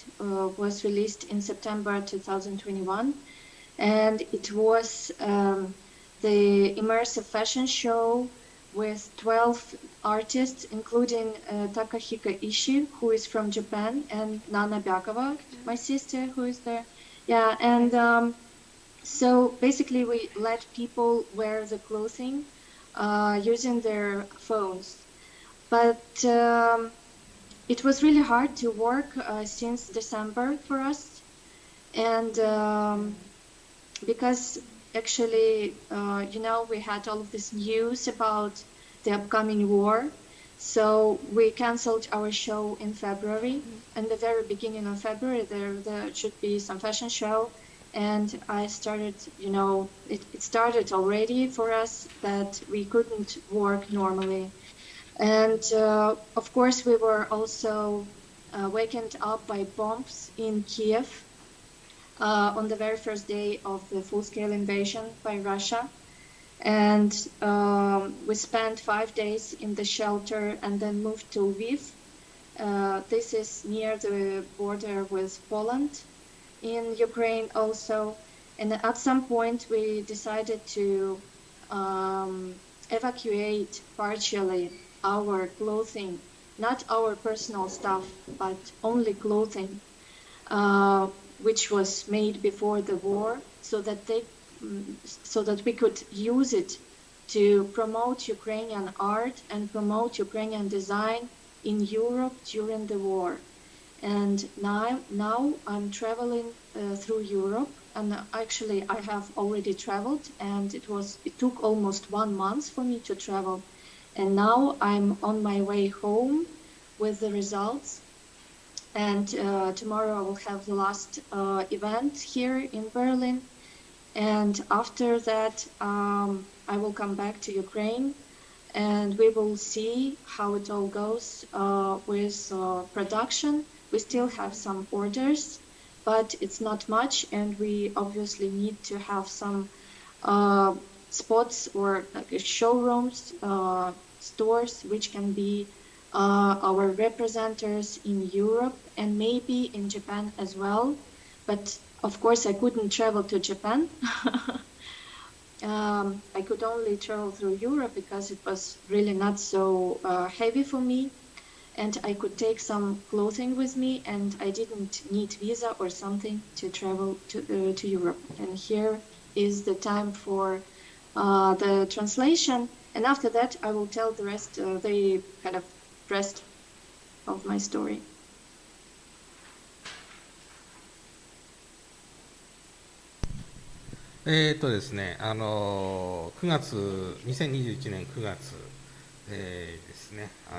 was released in September 2021, and it was the immersive fashion show with 12 artists, including Takahiko Ishii, who is from Japan, and Nana Byakova, my sister, who is there. Yeah, and so basically we let people wear the clothing using their phones. But it was really hard to work since December for us, and because actually, we had all of this news about the upcoming war, so we canceled our show in February. In the very beginning of February, there should be some fashion show, and I started, it started already for us that we couldn't work normally. And of course, we were also wakened up by bombs in Kiev on the very first day of the full-scale invasion by Russia. And we spent 5 days in the shelter and then moved to Lviv. This is near the border with Poland in Ukraine also. And at some point, we decided to evacuate partially our clothing, not our personal stuff, but only clothing, which was made before the war, so that we could use it to promote Ukrainian art and promote Ukrainian design in Europe during the war. And now I'm traveling through Europe, and actually I have already traveled, and it took almost 1 month for me to travel. And now I'm on my way home with the results. And tomorrow I will have the last event here in Berlin. And after that, I will come back to Ukraine, and we will see how it all goes with production. We still have some orders, but it's not much, and we obviously need to have some spots or showrooms, stores, which can be our representatives in Europe and maybe in Japan as well. But of course, I couldn't travel to Japan. I could only travel through Europe because it was really not so heavy for me, and I could take some clothing with me, and I didn't need visa or something to travel to Europe. And here is the time for the translation, and after that I will tell the rest, the kind of rest of my story. ですね、9月、2021年9月、ですね、フ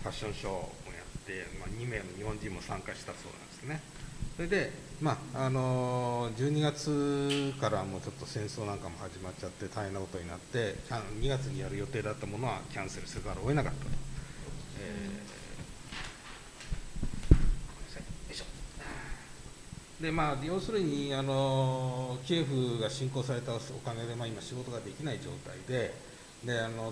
ァッションショーもやって、2名の日本人も参加したそうなんですね。それで、12月からもうちょっと戦争なんかも始まっちゃって大変なことになって、2月にやる予定だったものはキャンセルせざるを得なかったと。で要するにキエフが侵攻されたおかげで、今仕事ができない状態で、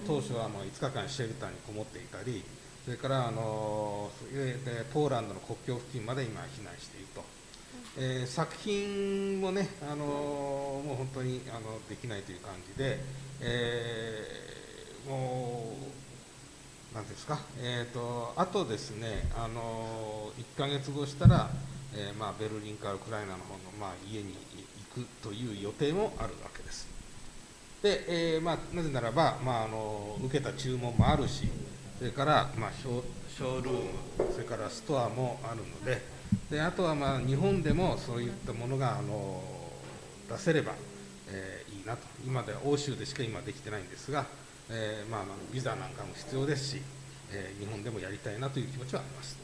当初は5日間シェルターにこもっていたり、それからポーランドの国境付近まで今避難していると、作品もねもう本当にできないという感じで、もうなんていうんですか、あとですね1ヶ月後したらベルリンからウクライナの方の、家に行くという予定もあるわけです。で、なぜならば、受けた注文もあるし、それから、ショールーム、それからストアもあるので、あとは日本でもそういったものが出せれば、いいなと。今では欧州でしか今できてないんですが、ビザなんかも必要ですし、日本でもやりたいなという気持ちはあります。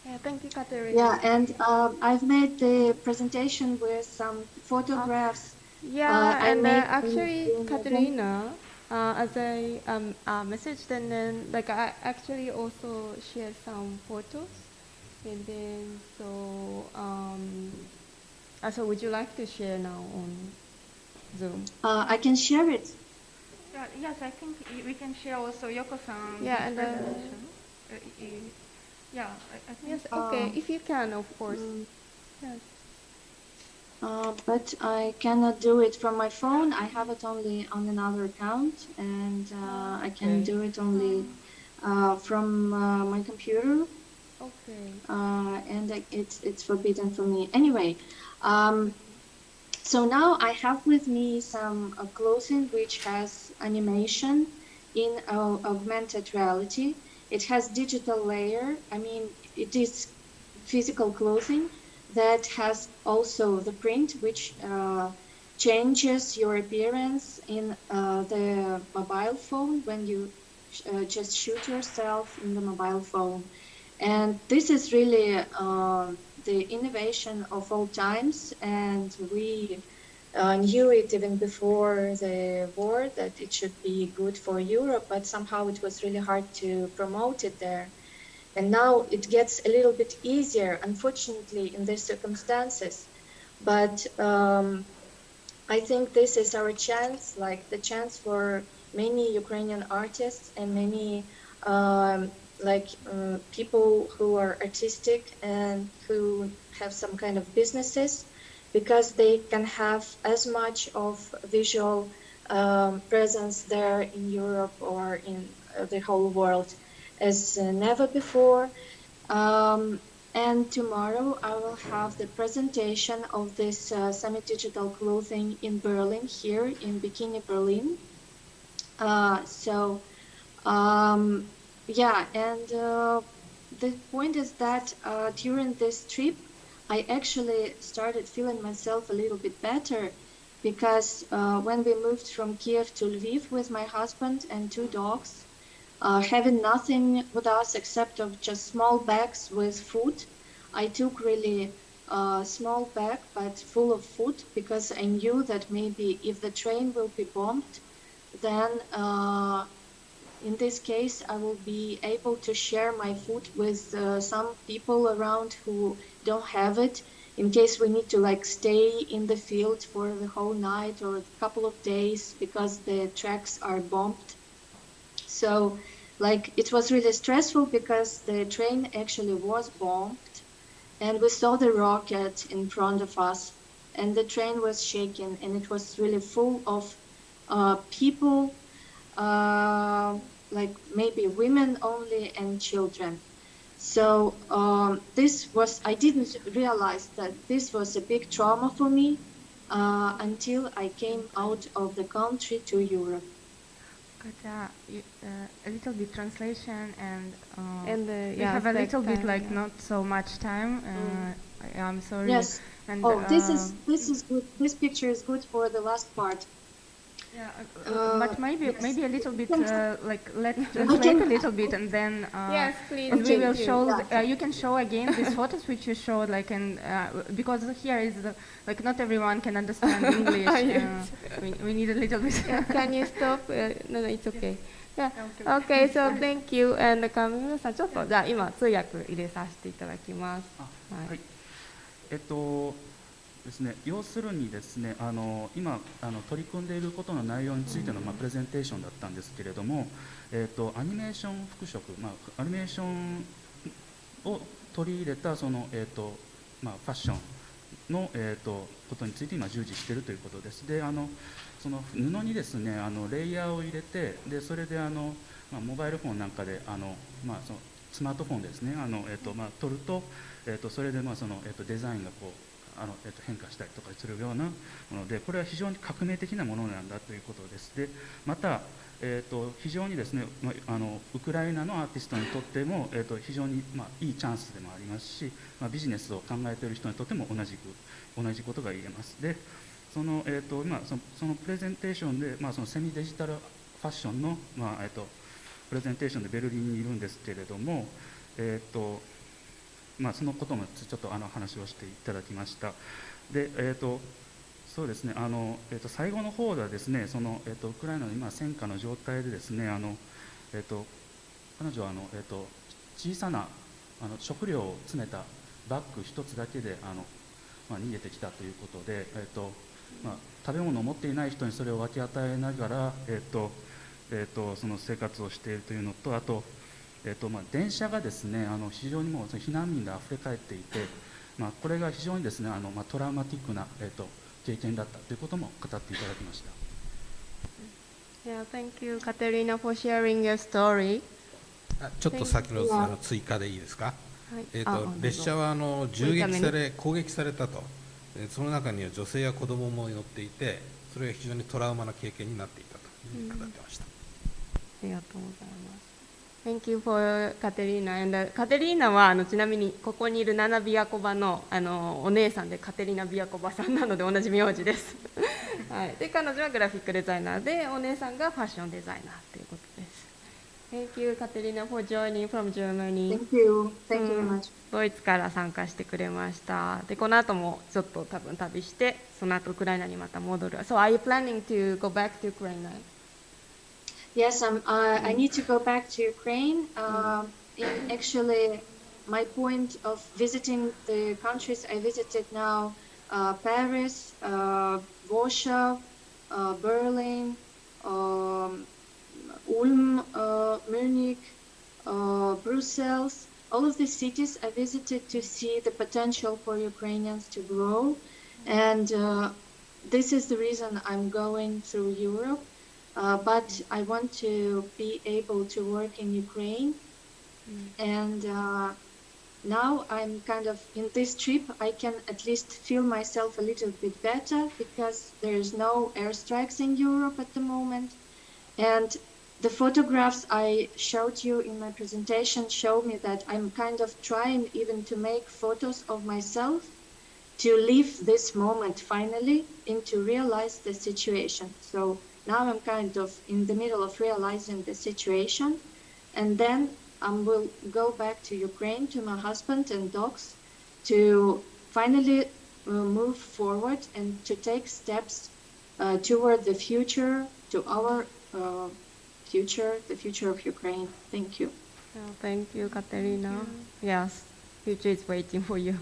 Yeah, thank you, Katerina. Yeah, and I've made the presentation with some photographs. Actually, Katerina, as I messaged, and then I actually also shared some photos, and then so would you like to share now on Zoom? I can share it. Yes, I think we can share also Yoko-san. Yeah, and presentation. Yeah, I think. Yes, okay, if you can, of course. Yes. But I cannot do it from my phone. I have it only on another account, and I can do it only from my computer. Okay. And it's forbidden for me. Anyway, so now I have with me some clothing which has animation in augmented reality. It has digital layer. I mean, it is physical clothing that has also the print, which changes your appearance in the mobile phone when you just shoot yourself in the mobile phone. And this is really the innovation of all times, and we knew it even before the war that it should be good for Europe, but somehow it was really hard to promote it there. And now it gets a little bit easier, unfortunately, in these circumstances. But I think this is our chance, like the chance for many Ukrainian artists and many people who are artistic and who have some kind of businesses, because they can have as much of visual presence there in Europe or in the whole world as never before. And tomorrow I will have the presentation of this semi-digital clothing in Berlin, here in Bikini Berlin. The point is that during this trip, I actually started feeling myself a little bit better, because when we moved from Kiev to Lviv with my husband and 2 dogs, having nothing with us except of just small bags with food, I took really a small bag but full of food, because I knew that maybe if the train will be bombed, then in this case I will be able to share my food with some people around who don't have it, in case we need to like stay in the field for the whole night or a couple of days because the tracks are bombed. So like it was really stressful because the train actually was bombed and we saw the rocket in front of us and the train was shaking and it was really full of people, like maybe women only and children. So I didn't realize that this was a big trauma for me until I came out of the country to Europe. A little bit translation and we have a little bit like not so much time. I'm sorry. Yes. And, this is good. This picture is good for the last part. Yeah, but maybe a little bit like let's translate a little bit and then yes, please. And we will show. You can show again these photos which you showed, like, and because here is like not everyone can understand English. We need a little bit. Can you stop? No, it's okay. Yeah. Okay, so thank you. And 上村さん、ちょっとじゃあ今通訳入れさせていただきます。はい。ですね、要するにですね、今取り組んでいることの内容についての、プレゼンテーションだったんですけれども、アニメーション服飾、アニメーションを取り入れたその、ファッションの、ことについて今従事しているということです。で、その布にですね、レイヤーを入れて、でそれでモバイルフォンなんかでそのスマートフォンですね、撮ると、それでその、デザインがこう変化したりとかするようなもので、これは非常に革命的なものなんだということです。でまた、非常にですね、ウクライナのアーティストにとっても、非常に、いいチャンスでもありますし、ビジネスを考えている人にとっても同じことが言えます。でそのプレゼンテーションで、そのセミデジタルファッションの、プレゼンテーションでベルリンにいるんですけれども、そのこともちょっと話をしていただきました。で、そうですね、最後の方ではですね、そのウクライナの今戦火の状態でですね、彼女は小さな食料を詰めたバッグ一つだけで逃げてきたということで、食べ物を持っていない人にそれを分け与えながら、その生活をしているというのと、あと電車がですね、非常にもう避難民であふれ返っていて、これが非常にですね、トラウマティックな、経験だったということも語っていただきました。Yeah, thank you, Katerina, for sharing your story. ちょっと先の追加でいいですか。列車は銃撃され攻撃されたと、その中には女性や子供も乗っていて、それが非常にトラウマな経験になっていたというふうに語ってました。ありがとうございます。Thank you for Katerina. カテリーナはちなみにここにいるナナ・ビヤコバの、お姉さんでカテリナ・ビヤコバさんなので同じ名字です、はい、で彼女はグラフィックデザイナーで、お姉さんがファッションデザイナーということです。Thank you, Katerina, for joining from Germany. Thank you. Thank you very much. ドイツから参加してくれました。でこの後もちょっと多分旅して、その後ウクライナにまた戻る。So are you planning to go back to Ukraine now?Yes, I need to go back to Ukraine. Actually, my point of visiting the countries I visited now, Paris, Warsaw, Berlin, Ulm, Munich, Brussels, all of these cities I visited to see the potential for Ukrainians to grow. And this is the reason I'm going through Europe.But I want to be able to work in Ukraine, and now I'm kind of in this trip I can at least feel myself a little bit better because there's no airstrikes in Europe at the moment, and the photographs I showed you in my presentation show me that I'm kind of trying even to make photos of myself to live this moment finally and to realize the situation. So.Now I'm kind of in the middle of realizing the situation, and then I will go back to Ukraine to my husband and dogs to finally move forward and to take steps toward the future, to our future, the future of Ukraine. Thank you. Thank you, Katerina. Yes, future is waiting for you.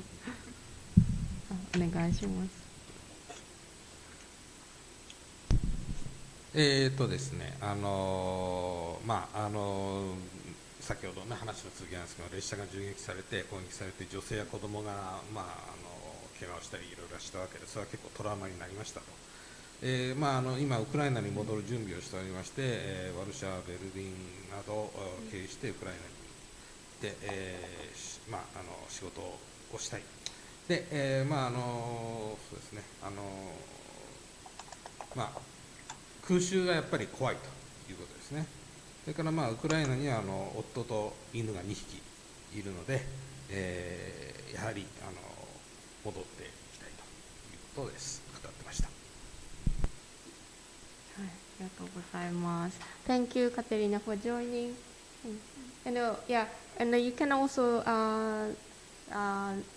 お願いします。ですね、先ほどの話の続きなんですけど、列車が銃撃されて攻撃されて女性や子供が、怪我をしたりいろいろしたわけで、それは結構トラウマになりましたと。今ウクライナに戻る準備をしておりまして、ワルシャワ、ベルリンなどを経由してウクライナに行って、仕事をしたい。で、そうですね、空襲がやっぱり怖いということですね。それからウクライナには夫と犬が2匹いるので、やはり戻っていきたいということです。語ってました。はい、ありがとうございます。Thank you, Katerina, for joining. And and you can also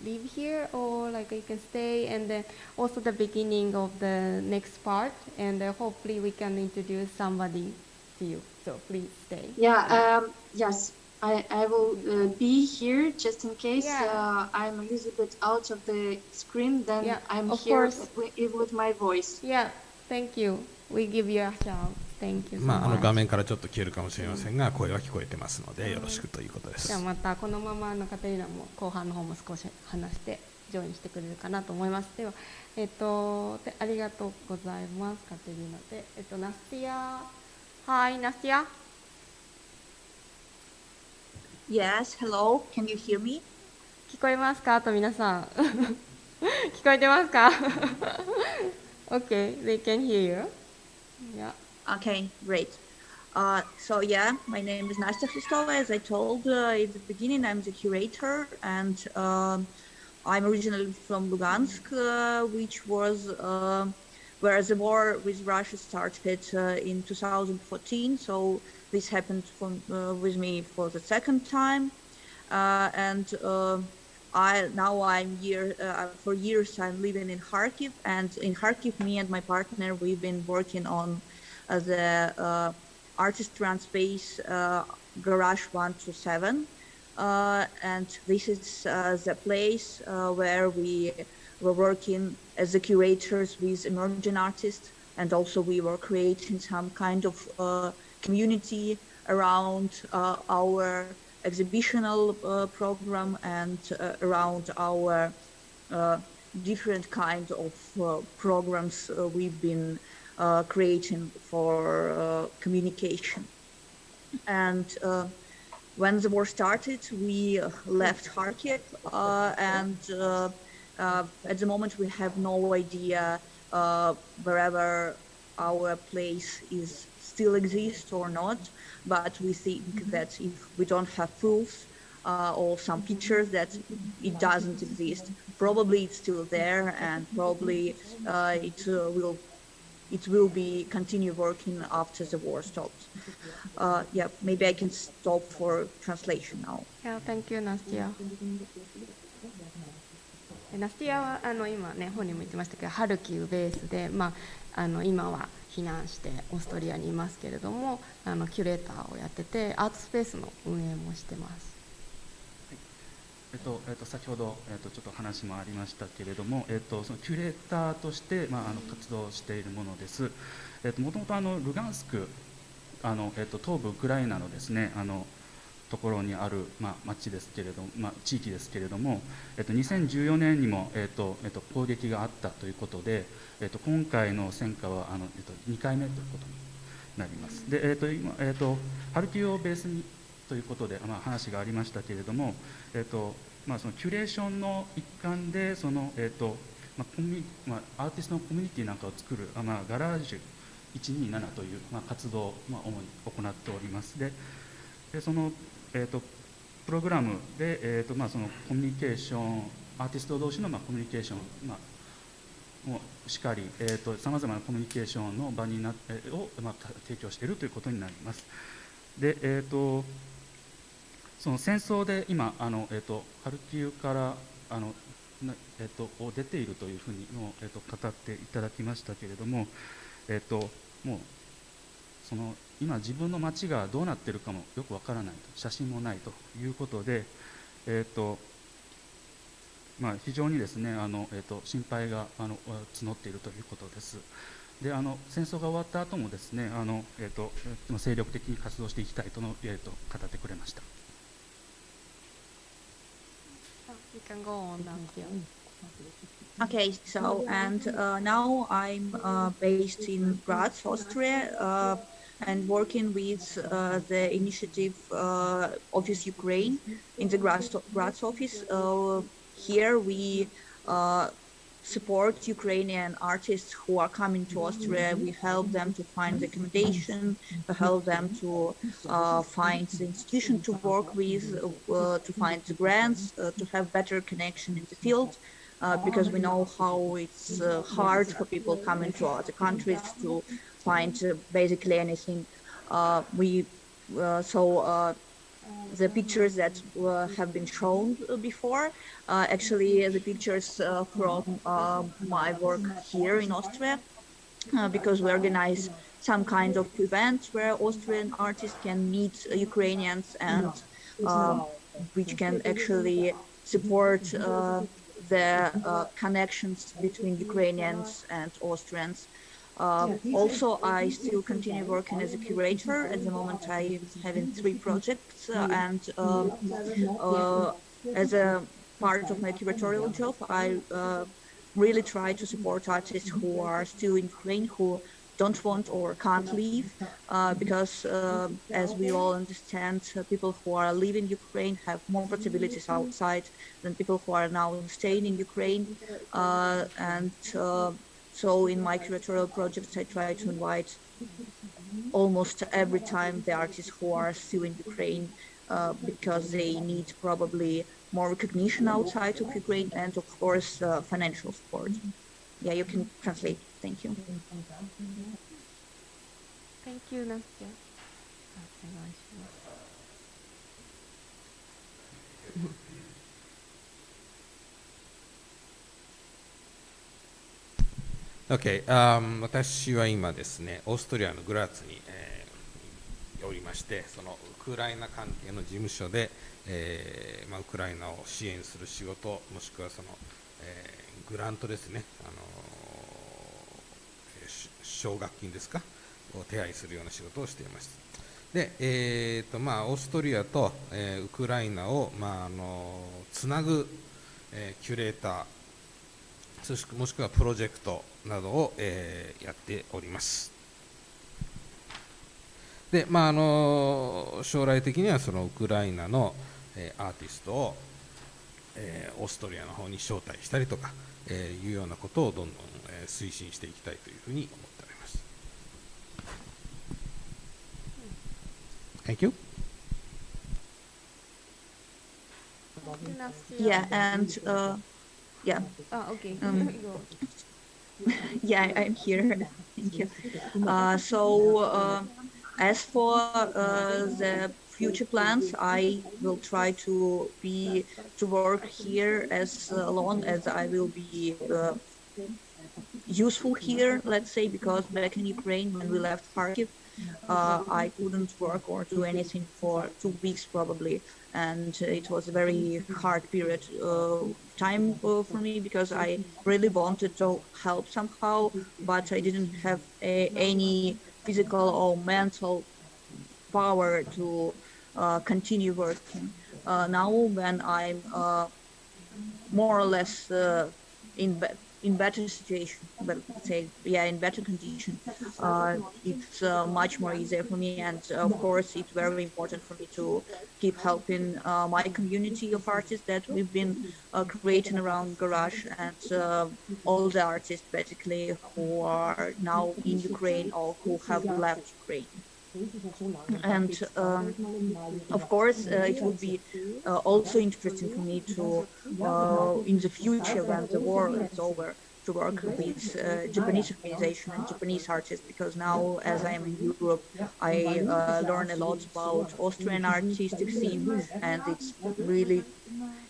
live here, or like you can stay, and then also the beginning of the next part, and hopefully we can introduce somebody to you. So please stay. Yes, I will be here just in case I'm a little bit out of the screen. Then I'm here with my voice. Yeah, thank you. We give you a shout. Thank you so much. 画面からちょっと消えるかもしれませんが、声は聞こえてますのでよろしくということです。じゃあまたこのままカテリーナも後半の方も少し話してジョインしてくれるかなと思います。ではありがとうございますカテリーナでナスティア。Hi, Nastia. Yes, hello. Can you hear me? 聞こえますかと皆さん聞こえてますかOkay, they can hear you. Yeah. Okay, great. So my name is Nastya Hristova. As I told at the beginning, I'm the curator, and I'm originally from Lugansk, which was where the war with Russia started in 2014. So this happened with me for the second time, and I'm here for years. I'm living in Kharkiv, and in Kharkiv, me and my partner, we've been working on the artist run space Garage 127, and this is the place where we were working as the curators with emerging artists, and also we were creating some kind of community around our exhibitional program and around our different kinds of programs we've been creating for communication. And when the war started, we left Kharkiv, and at the moment we have no idea wherever our place is still exists or not, but we think that if we don't have proofs or some pictures that it doesn't exist, probably it's still there, and probably it will be continue working after the war stops. Maybe I can stop for translation now. Yeah, thank you, Nastia. ナスティアは今ね本にも言ってましたけどハルキウベースで、今は避難してオーストリアにいますけれどもキュレーターをやっててアートスペースの運営もしてます。先ほど、ちょっと話もありましたけれども、そのキュレーターとして、活動しているものです。もともとルガンスク東部ウクライナのですねところにある、町ですけれども、地域ですけれども、2014年にも、攻撃があったということで、今回の戦火は2回目ということになります。で、今、ハルキウをベースにということで、話がありましたけれども、そのキュレーションの一環でその、アーティストのコミュニティなんかを作る、ガラージュ127という、活動を、主に行っております。でその、プログラムで、そのコミュニケーションアーティスト同士の、コミュニケーション、もしっかりさまざまなコミュニケーションの場にを、提供しているということになります。でその戦争で今ハルキウから出ているというふうにも、語っていただきましたけれども、もうその今自分の町がどうなっているかもよくわからないと、写真もないということで、非常にですね心配が募っているということです。で戦争が終わった後もですね精力的に活動していきたいとの、語ってくれました。You can go on now. Okay, so and now I'm based in Graz, Austria, and working with the initiative Office Ukraine in the Graz office. Here we support Ukrainian artists who are coming to Austria. We help them to find accommodation, we help them to find the institution to work with, to find the grants, to have better connection in the field. Because we know how it's hard for people coming to other countries to find basically anything. The pictures that have been shown before, actually the pictures from my work here in Austria, because we organize some kind of event where Austrian artists can meet Ukrainians and which can actually support the connections between Ukrainians and Austrians. Also, I still continue working as a curator. At the moment, I'm having 3 projects, and as a part of my curatorial job, I really try to support artists who are still in Ukraine, who don't want or can't leave, because as we all understand, people who are living in Ukraine have more possibilities outside than people who are now staying in Ukraine. So in my curatorial projects, I try to invite almost every time the artists who are still in Ukraine, because they need probably more recognition outside of Ukraine and, of course, financial support. Yeah, you can translate. Thank you. Thank you, Nastya. お願いします。Okay, 私は今ですね、オーストリアのグラーツに、おりまして、そのウクライナ関係の事務所で、ウクライナを支援する仕事、もしくはその、グラントですね、奨学金ですか、を手配するような仕事をしています。で、オーストリアと、ウクライナを、つなぐ、キュレーター、もしくはプロジェクトなどを、やっております。で、将来的にはそのウクライナの、アーティストを、オーストリアの方に招待したりとか、いうようなことをどんどん、推進していきたいというふうに思っております。Thank you. Yeah, and yeah. Oh, okay. Yeah, I'm here. Thank you. As for the future plans, I will try to work here as long as I will be useful here, let's say, because back in Ukraine, when we left Kharkiv, I couldn't work or do anything for 2 weeks probably, and it was a very hard period time for me, because I really wanted to help somehow, but I didn't have any physical or mental power to continue working. Now when I'm more or less in better situation, but say, yeah, in better condition, it's much more easier for me, and of course it's very important for me to keep helping my community of artists that we've been creating around Garage, and all the artists basically who are now in Ukraine or who have left Ukraine. And of course, it would be also interesting for me to, in the future when the war is over, to work with Japanese organization and Japanese artists, because now, as I am in Europe, I learn a lot about Austrian artistic scene, and it's really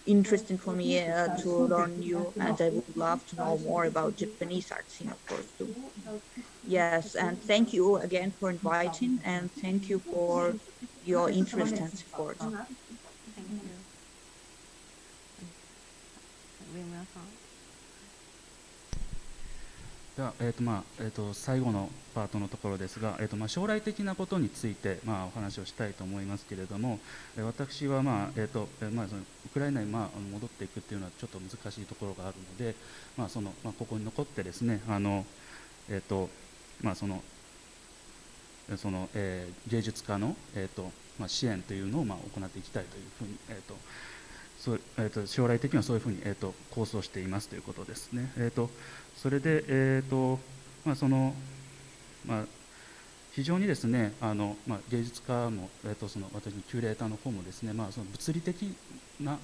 interesting for me to learn new, and I would love to know more about Japanese art scene, of course, too. Yes, and thank you again for inviting, and thank you for your interest and support. Thank you. 上村さん。では、最後のパートのところですが、将来的なことについて、お話をしたいと思いますけれども、私は、そのウクライナに、戻っていくっていうのはちょっと難しいところがあるので、ここに残ってですね、芸術家の、支援というのを、行っていきたいというふうに、将来的にはそういうふうに、構想していますということですね。それで、非常にですね、芸術家も、私のキュレーターの方もですね、その物理的な、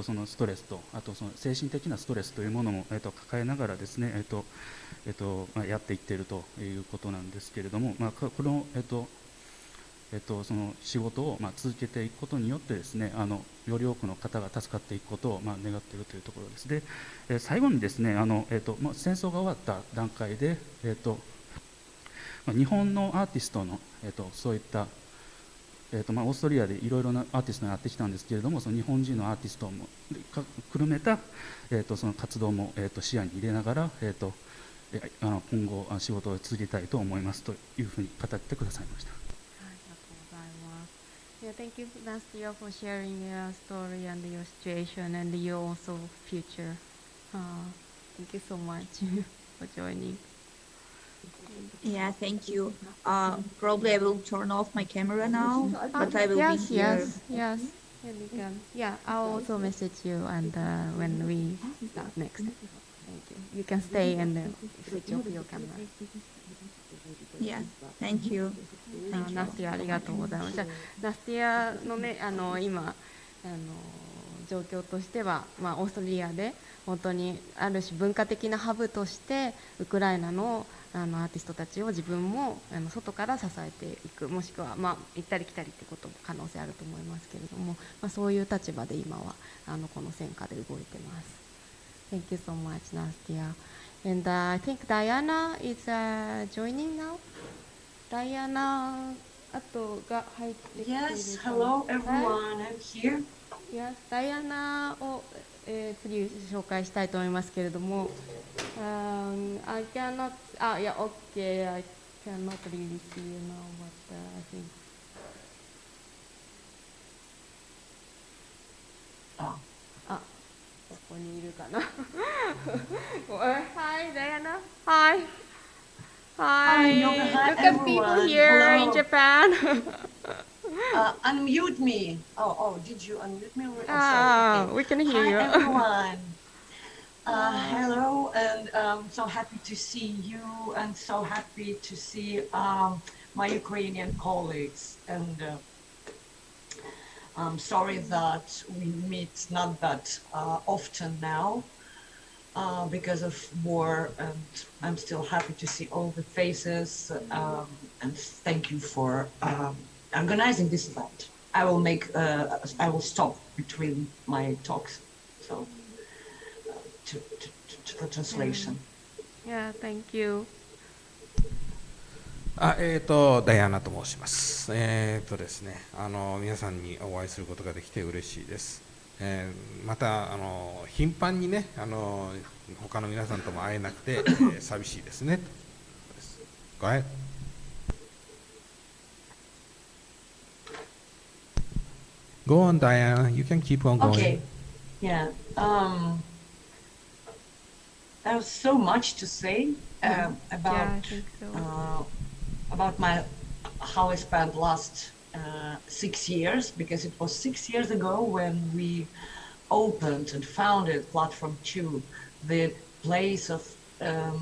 そのストレスと、あとその精神的なストレスというものも、抱えながらですね、やっていっているということなんですけれども、この、その仕事を続けていくことによってですね、より多くの方が助かっていくことを願っているというところです。で、最後にですね、戦争が終わった段階で、日本のアーティストの、そういった、オーストリアでいろいろなアーティストになってきたんですけれども、その日本人のアーティストもくるめた、その活動も、視野に入れながら、今後仕事を続けたいと思いますというふうに語ってくださいました。Yeah, thank you, Nastia, for sharing your story and your situation and your also future. Thank you so much for joining. Yeah, thank you. Probably I will turn off my camera now, but I will yes, be here. Yes. And you can. Yeah, I'll also message you and when we start next. Thank you. You can stay and switch off your camera. Yeah, thank you. ナスティアありがとうございます。じゃあナスティアのね今状況としては、オーストリアで本当にある種文化的なハブとしてウクライナのアーティストたちを自分も外から支えていく、もしくは行ったり来たりってことも可能性あると思いますけれども、そういう立場で今はこの戦火で動いてます。Thank you so much, Nastia. And I think Diana is joining now. Diana, あとが入ってきているかな。 Yes, hello everyone, I'm here. Yes, Diana を、次紹介したいと思いますけれども、I cannot, yeah, okay, I cannot really see you now, but I think. Ah, ここにいるかな。Hi, Diana. Hi. Hi. Look at people here in Japan. Unmute me. Oh, did you unmute me? Sorry. We can hear you. Hi everyone. Hello, and so happy to see you, and so happy to see my Ukrainian colleagues. And I'm sorry that we meet not that often now because of war, and I'm still happy to see all the faces, and thank you for organizing this event. I will stop between my talks, so to the translation. Yeah, thank you. ダイアナと申します。ですね、皆さんにお会いすることができて嬉しいです。また頻繁にね他の皆さんとも会えなくて、寂しいですね。Go ahead. Go on, Diana. You can keep on going. Okay. Yeah. There's so much to say about how I spent last 6 years, because it was 6 years ago when we opened and founded Platform 2, the place of the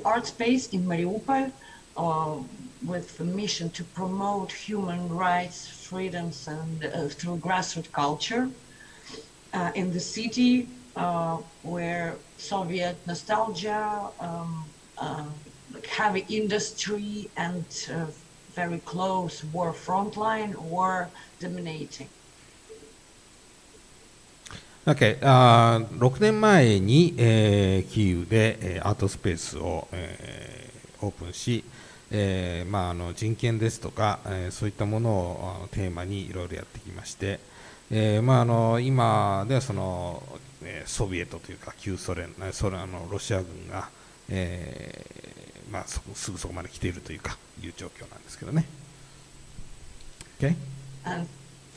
art space in Mariupol, with the mission to promote human rights, freedoms, and through grassroots culture in the city where Soviet nostalgia, heavy industry, and very close war frontline were dominating. Okay. 6年前に、キーウで、アートスペースを、オープンし、人権ですとか、そういったものをテーマにいろいろやってきまして、今ではソビエトというか旧ソ連、ロシア軍が、すぐそこまで来ているという状況なんですけどね。Okay? And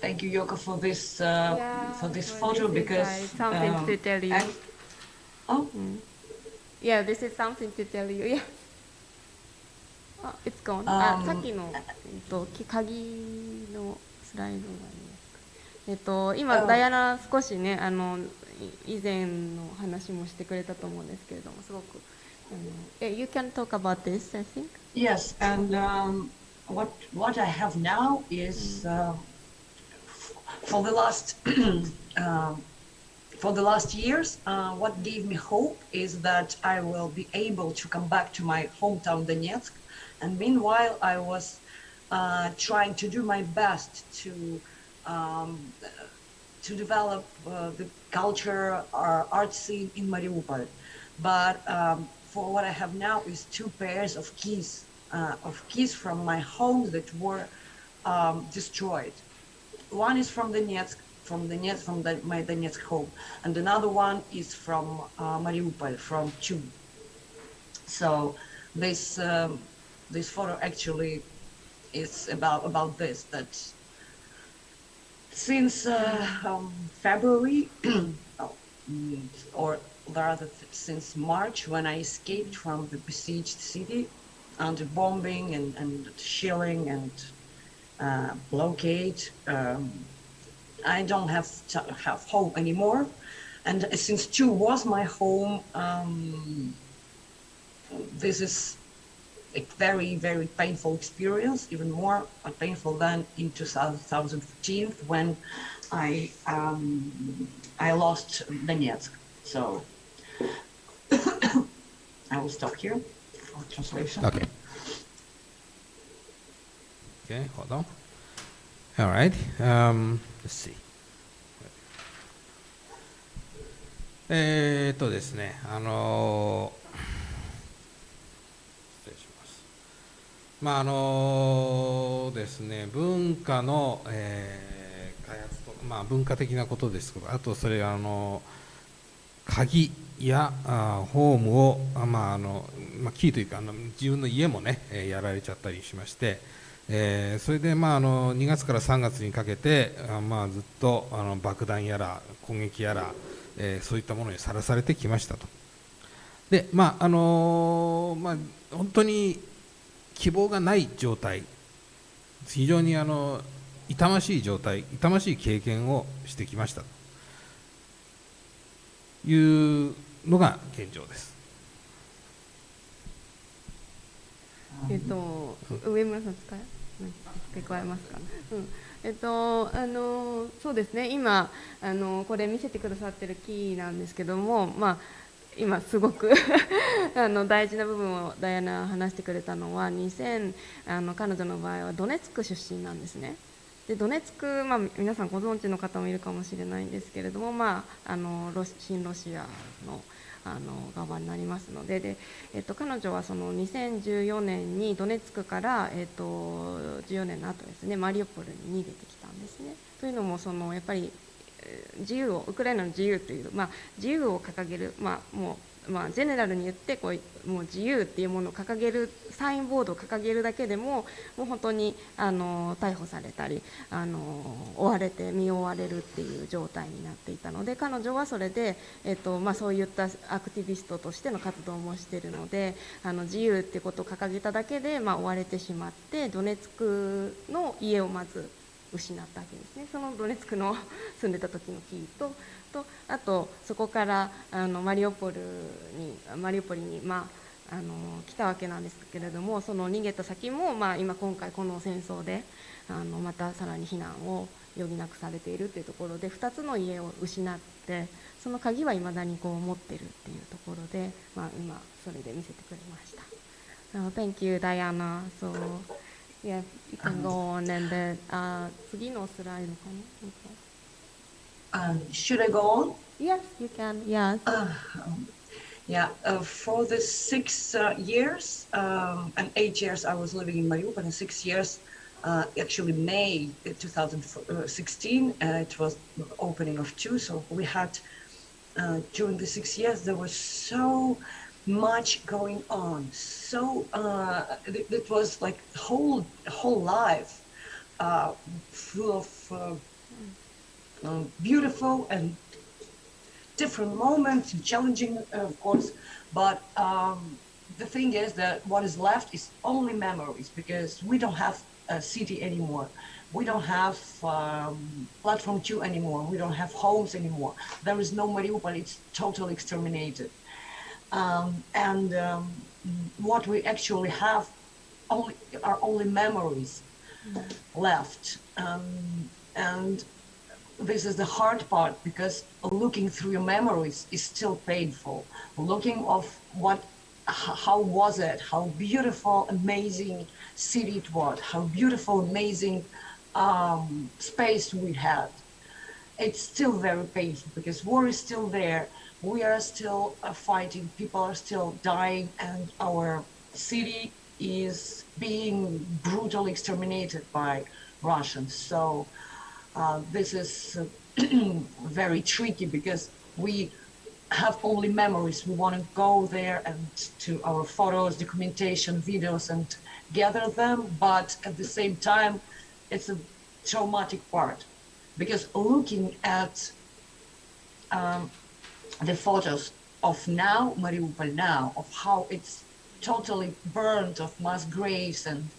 thank you, Yoko, for this photo this because is, something to tell you. Yeah, this is something to tell you. Yeah. It's gone. さっきの鍵のスライドがありますか。今ダイアナ少しね以前の話もしてくれたと思うんですけれども、すごくYou can talk about this, I think. Yes, and what I have now is for the last years, what gave me hope is that I will be able to come back to my hometown Donetsk, and meanwhile I was trying to do my best to develop the culture or art scene in Mariupol, but for what I have now is 2 pairs of keys from my home that were destroyed. One is from Donetsk, my Donetsk home, and another one is from Mariupol, from Chum. So this photo actually is about this, that since February, or rather since March, when I escaped from the besieged city under bombing and shelling and blockade, I don't have home anymore. And since Chu was my home, this is a very, very painful experience, even more painful than in 2014 when I lost Donetsk. So I will stop here for translation. Okay. Okay, hold on. All right. Let's see. ですね、失礼します。ですね、文化の、開発と、文化的なことですとか、あとそれ鍵やホームを、キーというか自分の家もね、やられちゃったりしまして、それで2月から3月にかけて、ずっと爆弾やら攻撃やら、そういったものにさらされてきましたと。で、本当に希望がない状態、非常に痛ましい状態、痛ましい経験をしてきましたというのが現状です。上村さん付け加えますか。そうですね、今これ見せてくださってるキーなんですけども、今すごく大事な部分をダイアナ話してくれたのは、彼女の場合はドネツク出身なんですね。でドネツク、皆さんご存知の方もいるかもしれないんですけれども、親ロシアの側になりますので、彼女はその2014年にドネツクから、14年の後ですね、マリウポリに逃げてきたんですね。というのもやっぱりウクライナの自由という、自由を掲げる、ジェネラルに言ってもう自由っていうものを掲げる、サインボードを掲げるだけでもう本当に逮捕されたり身を追われるっていう状態になっていたので、彼女はそれで、そういったアクティビストとしての活動もしているので、自由っていうことを掲げただけで、追われてしまって、ドネツクの家をまず失ったわけですね。そのドネツクの住んでた時のキーとあとそこからマリウポリに来たわけなんですけれども、その逃げた先も、今回この戦争でまたさらに避難を余儀なくされているというところで、2つの家を失って、その鍵はいまだに持っているっていうところで、今それで見せてくれました。Thank you, Diana. So, yeah, you can go on and 次のスライドかな。Should I go on? Yes, you can. Yes. For the 6 years and 8 years I was living in Mariupol, and 6 years Actually, May 2016, it was the opening of 2. So we had, during the 6 years, there was so much going on. So it was like whole life full of beautiful and different moments, challenging, of course. But the thing is that what is left is only memories, because we don't have a city anymore. We don't have Platform 2 anymore. We don't have homes anymore. There is no Mariupol. It's totally exterminated. What we actually have are only memories left. And this is the hard part, because looking through your memories is still painful. Looking of how was it? How beautiful, amazing city it was. How beautiful, amazing space we had. It's still very painful, because war is still there. We are still fighting. People are still dying, and our city is being brutally exterminated by Russians. So this is very tricky, because we have only memories. We want to go there and to our photos, documentation, videos, and gather them. But at the same time, it's a traumatic part, because looking at the photos of now, Mariupol now, of how it's totally burned, of mass graves and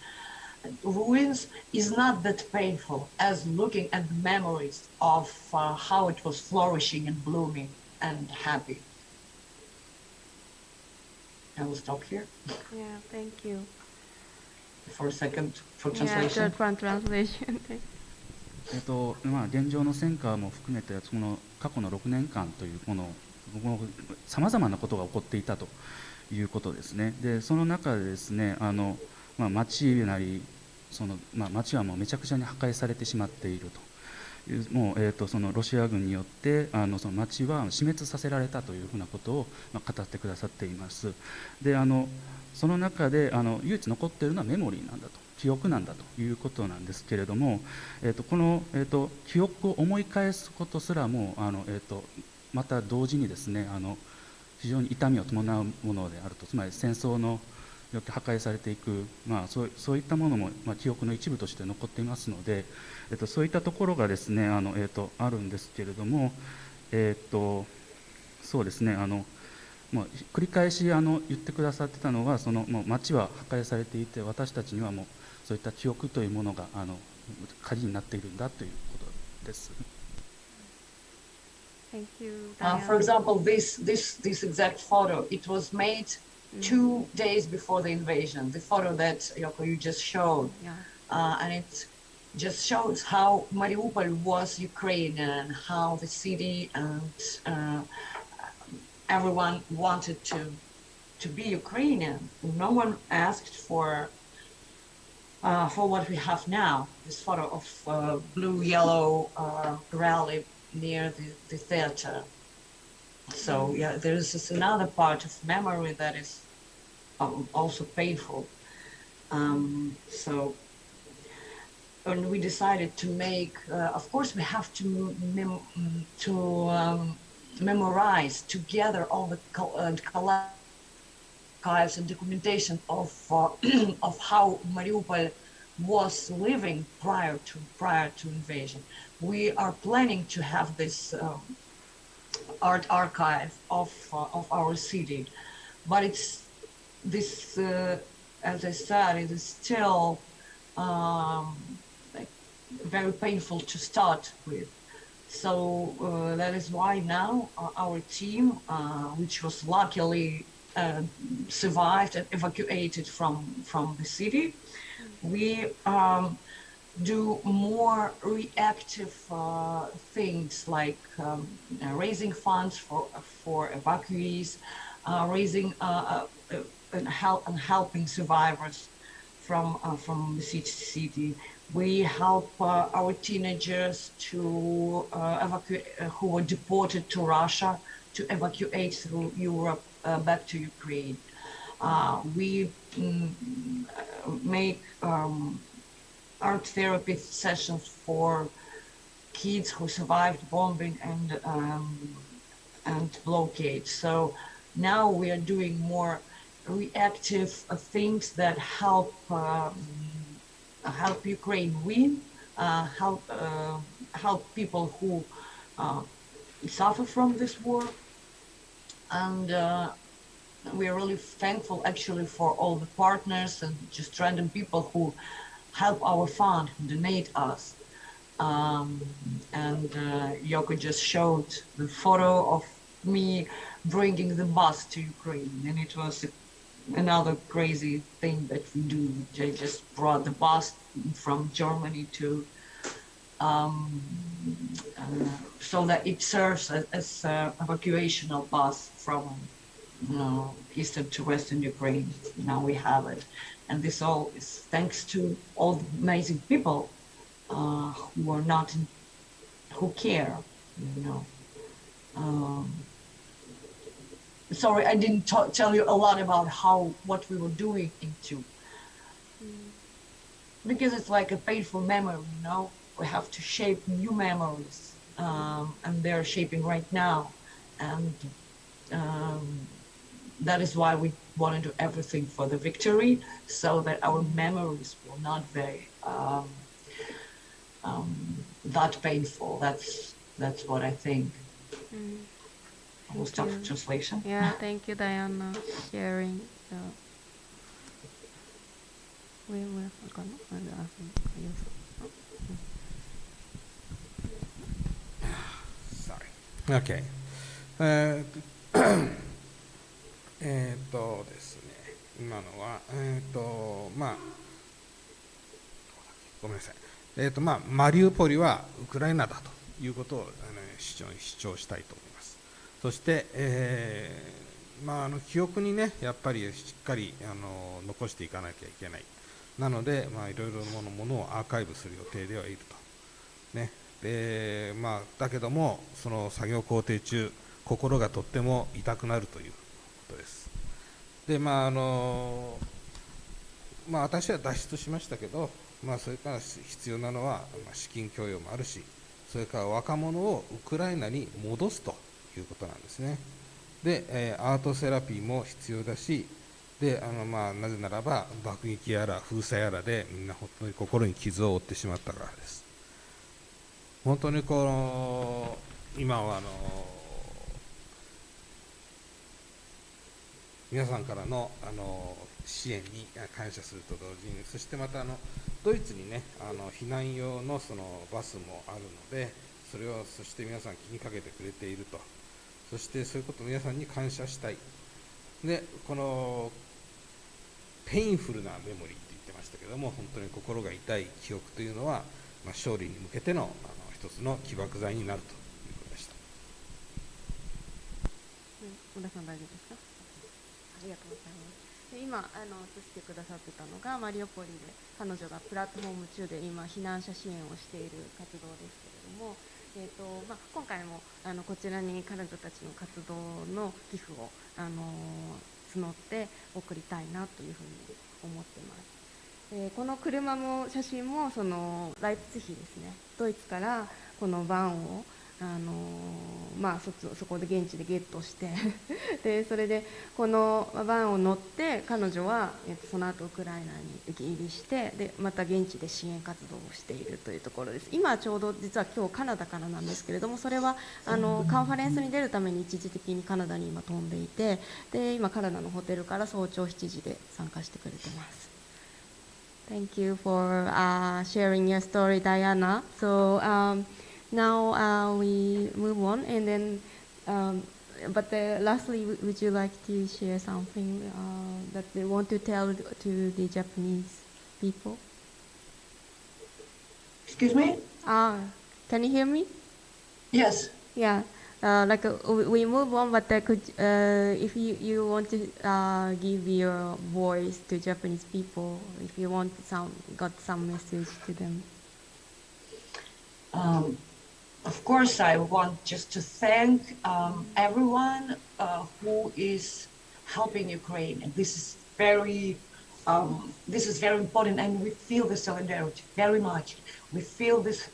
ruins, is not that painful as looking at the memories of how it was flourishing and blooming and happy. I will stop here. Yeah, thank you. For a second, for Yeah, translation. good for translation. 現状の戦火も含めて、その過去の6年間というものを、さまざまなことが起こっていたということですね。で、その中でですね、町なり、町はもうめちゃくちゃに破壊されてしまっていると。もうそのロシア軍によってその町は死滅させられたというふうなことを語ってくださっています。で、その中で唯一残っているのはメモリーなんだと、記憶なんだということなんですけれども、この記憶を思い返すことすらもまた同時にですね、非常に痛みを伴うものであると、つまり戦争のよって破壊されていく、そういったものも、記憶の一部として残っていますので、そういったところがですねあるんですけれども、そうですね、もう繰り返し言ってくださってたのは、もう町は破壊されていて、私たちにはもうそういった記憶というものが鍵になっているんだということです。Thank you. For example, this exact photo, it was made 2 days before the invasion. The photo that Yoko you just showed, and it just shows how Mariupol was Ukrainian, how the city and everyone wanted to be Ukrainian. No one asked for what we have now. This photo of blue-yellow rally near the theater. So yeah, there is this another part of memory that is also painful. So when we decided to make, of course, we have to memorize together all the archives and documentation of how Mariupol was living prior to invasion. We are planning to have this art archive of our city, but it's this, as I said, it is still very painful to start with. So that is why now our team, which was luckily survived and evacuated from the city, we do more reactive things like raising funds for evacuees, raising and helping survivors from the city. We help our teenagers to evacuate who were deported to Russia to evacuate through Europe back to Ukraine. We make art therapy sessions for kids who survived bombing and blockade. So now we are doing more reactive things that help Ukraine win, help people who suffer from this war, and we are really thankful actually for all the partners and just random people who help our fund, who donate us. And Yoko just showed the photo of me bringing the bus to Ukraine, and it was another crazy thing that we do. I just brought the bus from Germany to so that it serves as an evacuational bus from eastern to western Ukraine. Now we have it, and this all is thanks to all the amazing people who are not who care, you know. Sorry, I didn't tell you a lot about what we were doing into, because it's like a painful memory, you know. We have to shape new memories, and they're shaping right now, and that is why we want to do everything for the victory, so that our memories will not be that painful. That's what I think. I will stop the translation. Yeah, thank you, Diana, sharing. Sorry. Okay. ですね、今のはまあごめんなさい。マリウポリはウクライナだということを主張したいと思います。そして、記憶にね、やっぱりしっかり残していかなきゃいけない。なので、いろいろなものをアーカイブする予定ではいると。ね。で、だけども、その作業工程中、心がとっても痛くなるということです。で、私は脱出しましたけど、それから必要なのは、資金供与もあるし、それから若者をウクライナに戻すということなんですね。で、アートセラピーも必要だし、でなぜならば爆撃やら封鎖やらでみんな本当に心に傷を負ってしまったからです。本当に今は皆さんからの支援に感謝すると同時に、そしてまたドイツにね避難用のそのバスもあるので、そして皆さん気にかけてくれていると。そしてそういうことを皆さんに感謝したい。で、このペインフルなメモリーって言ってましたけども、本当に心が痛い記憶というのは、勝利に向けての一つの起爆剤になるということでした。小田さん大丈夫ですか？ありがとうございます。で今映してくださってたのがマリウポリで彼女がプラットフォーム中で今避難者支援をしている活動ですけれども、今回もこちらに彼女たちの活動の寄付を募って送りたいなというふうに思ってます。この車も写真もライプツィヒですね、ドイツからこのバンをそこで現地でゲットしてでそれでこのバンを乗って彼女は、その後ウクライナに行き入りしてでまた現地で支援活動をしているというところです。今ちょうど実は今日カナダからなんですけれども、それはカンファレンスに出るために一時的にカナダに今飛んでいて、で今カナダのホテルから早朝7時で参加してくれてます。Thank you for sharing your story, Diana. So now we move on, and then, but lastly, would you like to share something that you want to tell to the Japanese people? Excuse me? Can you hear me? Yes. Yeah. We move on, but if you want to give your voice to Japanese people, if you want got some message to them. Of course, I want just to thank everyone who is helping Ukraine. And this is very this is very important, and we feel the solidarity very much. We feel this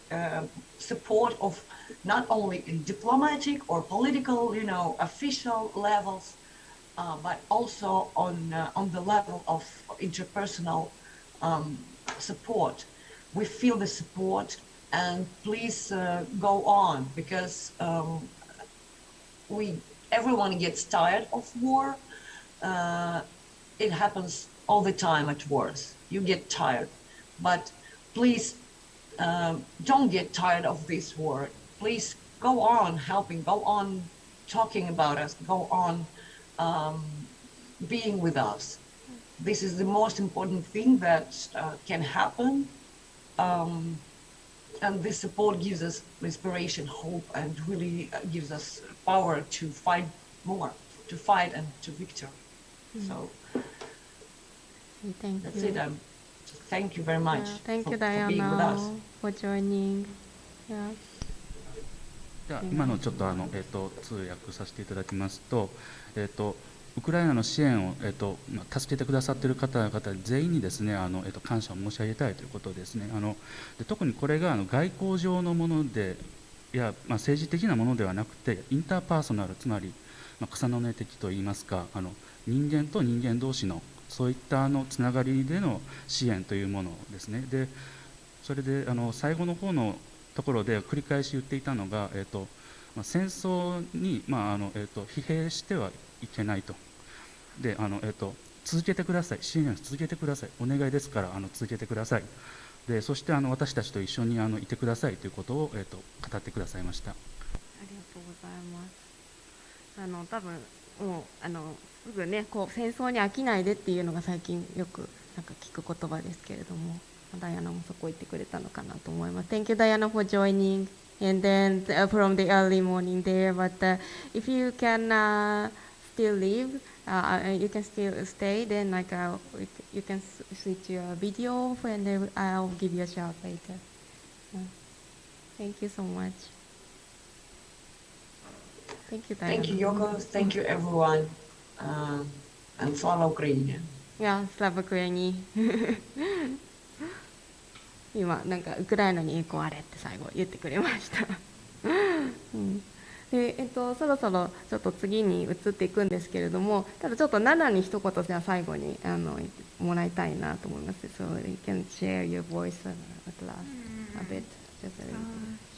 support of not only in diplomatic or political, official levels, but also on the level of interpersonal support. We feel the support, and please go on, because everyone gets tired of war. It happens all the time at wars. You get tired, but please don't get tired of this war. Please go on helping, go on talking about us, go on being with us. This is the most important thing that can happen. And this support gives us inspiration, hope, and really gives us power to fight more, to fight and to victor. So Thank that's you. it. Thank you very much Thank you, for being with Diana, us. for joining. Yeah. では今のちょっと通訳させていただきますと、ウクライナの支援を、助けてくださっている方々全員にですね感謝を申し上げたいということですね。で特にこれが外交上のもので政治的なものではなくてインターパーソナル、つまり、草の根的といいますか人間と人間同士のそういったつながりでの支援というものですね。でそれで最後の方のところで繰り返し言っていたのが、戦争に、疲弊してはいけないと。で続けてください、支援を続けてください、お願いですから続けてください。でそして私たちと一緒にいてくださいということを、語ってくださいました。ありがとうございます。多分もうすぐね戦争に飽きないでっていうのが最近よく聞く言葉ですけれども、ダイアナもそこ言ってくれたのかなと思います。Thank you, Diana, for joining. And then from the early morning there, but if you can still leave, you can still stay. Then you can switch your video off, and then I'll give you a shout later. Thank you so much. Thank you, Diana. Thank you, Yoko. Thank you, everyone. And slava Ukraini. Yeah, slava Ukraini. 今ウクライナに栄光あれって最後言ってくれました。でそろそろちょっと次に移っていくんですけれども、ただちょっと7に一言じゃあ最後にもらいたいなと思います。So you can share your voice at last a bit, just a little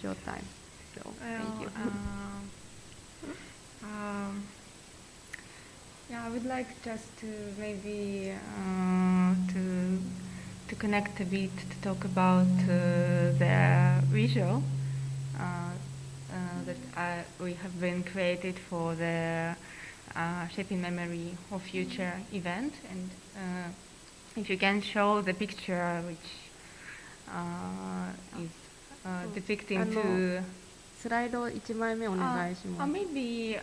short time. So thank you. Yeah, I would like just to maybe to connect a bit to talk about the visual that we have been created for the Shaping Memory of Future event, and if you can show the picture which is depicting to スライド1枚目お願いします。maybe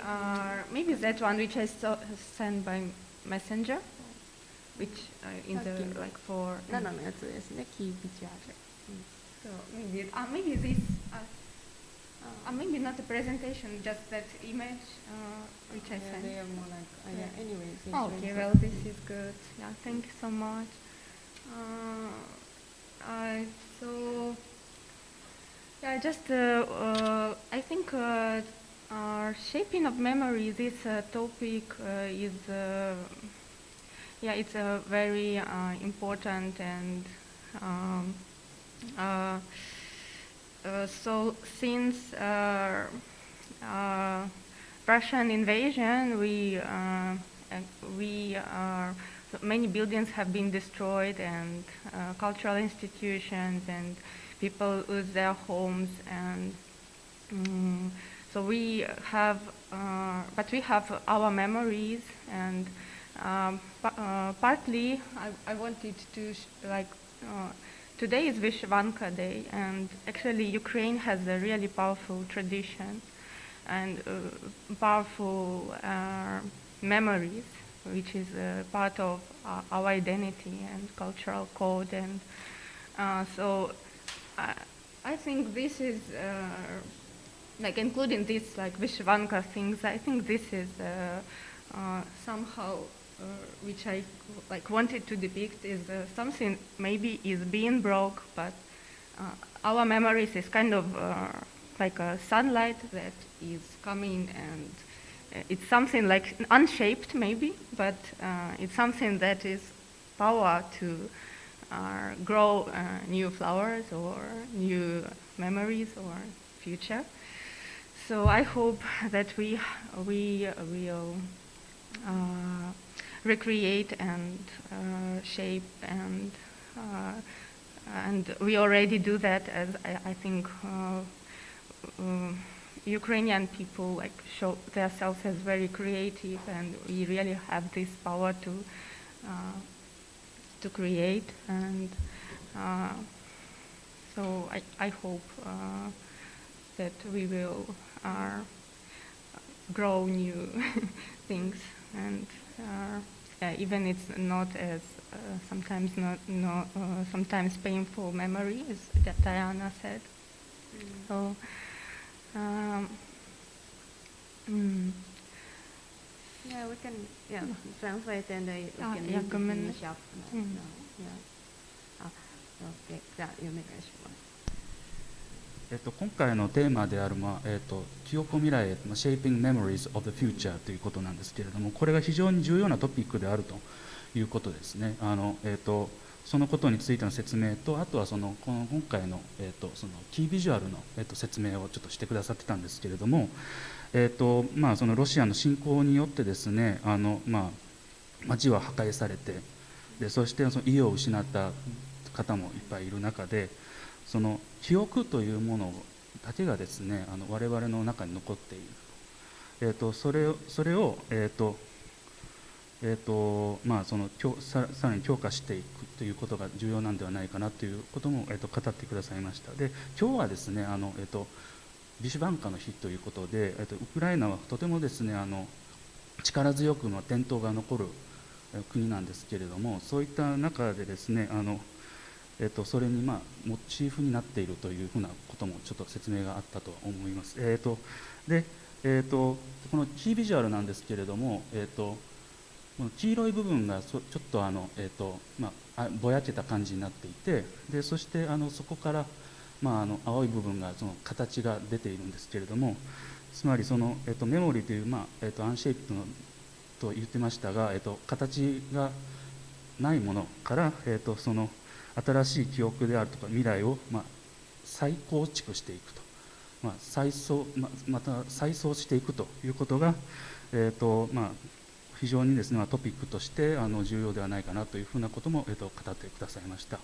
that one which I sent by messenger, which in the like for 7のやつですね。キービジュアル。So maybe this maybe not a presentation, just that image which I sent. They are more like anyways. Okay, well this is good. Yeah, thank you so much. So yeah, just I think shaping of memory. This topic is it's a very important, and so since Russian invasion, many buildings have been destroyed, and cultural institutions, and people lose their homes, and so we have, but we have our memories, and partly I wanted to today is Vyshyvanka Day, and actually Ukraine has a really powerful tradition and powerful memories, which is part of our identity and cultural code, and so I think this is including this Vyshyvanka things. I think this is somehow which I like wanted to depict is something maybe is being broke, but our memories is kind of like a sunlight that is coming, and it's something like unshaped maybe, but it's something that is power to grow new flowers or new memories or future. So I hope that we will recreate and shape, and we already do that, as I think Ukrainian people like show themselves as very creative, and we really have this power to create, and so I hope that we will grow new things, and even it's not as sometimes painful memory, as Diana said. So. Yeah, we can translate and we can finish up. Okay, じゃあお願いします。今回のテーマである、記憶を未来へ、Shaping Memories of the Future ということなんですけれども、これが非常に重要なトピックであるということですね。そのことについての説明と、あとは今回の、そのキービジュアルの、説明をちょっとしてくださってたんですけれども、そのロシアの侵攻によってですね、街は破壊されて、でそしてその家を失った方もいっぱいいる中で、その記憶というものだけがですね、我々の中に残っている。それをさらに強化していくということが重要なんではないかなということも、語ってくださいました。で、今日はですね、ビシュバンカの日ということで、ウクライナはとてもですね、力強く伝統が残る国なんですけれども、そういった中でですね、それにモチーフになっているというふうなこともちょっと説明があったと思います。で、このキービジュアルなんですけれども、この黄色い部分がちょっとぼやけた感じになっていて、でそしてそこから、青い部分がその形が出ているんですけれども、つまりその、メモリーという、アンシェイプと言ってましたが、形がないものから、その新しい記憶であるとか未来を、再構築していくと、また再創していくということが、非常にですね、トピックとして重要ではないかなというふうなことも、語ってくださいました。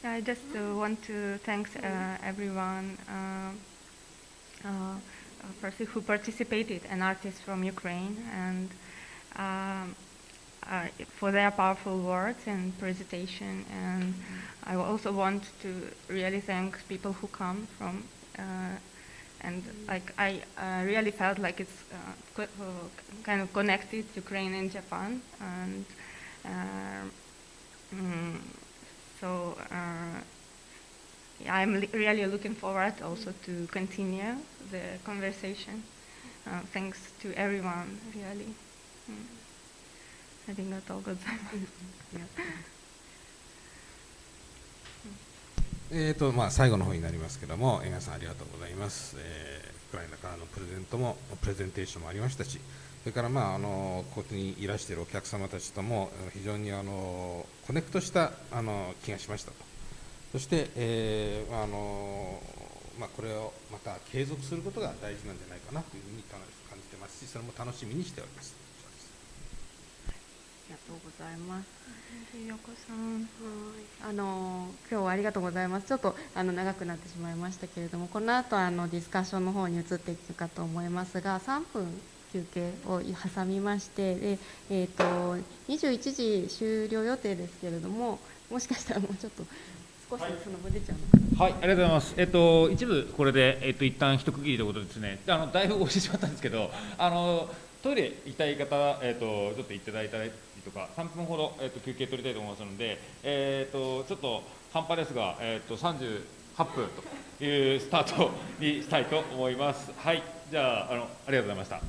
I just want to thank everyone who participated, and artists from Ukraine, and for their powerful words and presentation. And I also want to really thank people who come from, and like I really felt like it's kind of connected, Ukraine and Japan, and so I'm really looking forward also to continue the conversation. Thanks to everyone, really. ありがとうございます。最後の方になりますけども、皆さんありがとうございます。ウクライナからのプレゼンテーションもありましたし、それからここにいらしているお客様たちとも非常にコネクトした気がしましたと。そして、これをまた継続することが大事なんじゃないかなというふうに感じてますし、それも楽しみにしております。ありがとうございます。今日はありがとうございます。ちょっと長くなってしまいましたけれども、この後ディスカッションの方に移っていくかと思いますが、3分休憩を挟みまして、で21時終了予定ですけれども、もしかしたらもうちょっと少しその分出ちゃうのかな。はい、ありがとうございます。一部これで一旦一区切りということでですね、だいぶ押してしまったんですけど、トイレ行きたい方、ちょっと行っていただいたりとか、3分ほど、休憩取りたいと思いますので、ちょっと半端ですが、30 8分というスタートにしたいと思います。はい、じゃあ、ありがとうございました。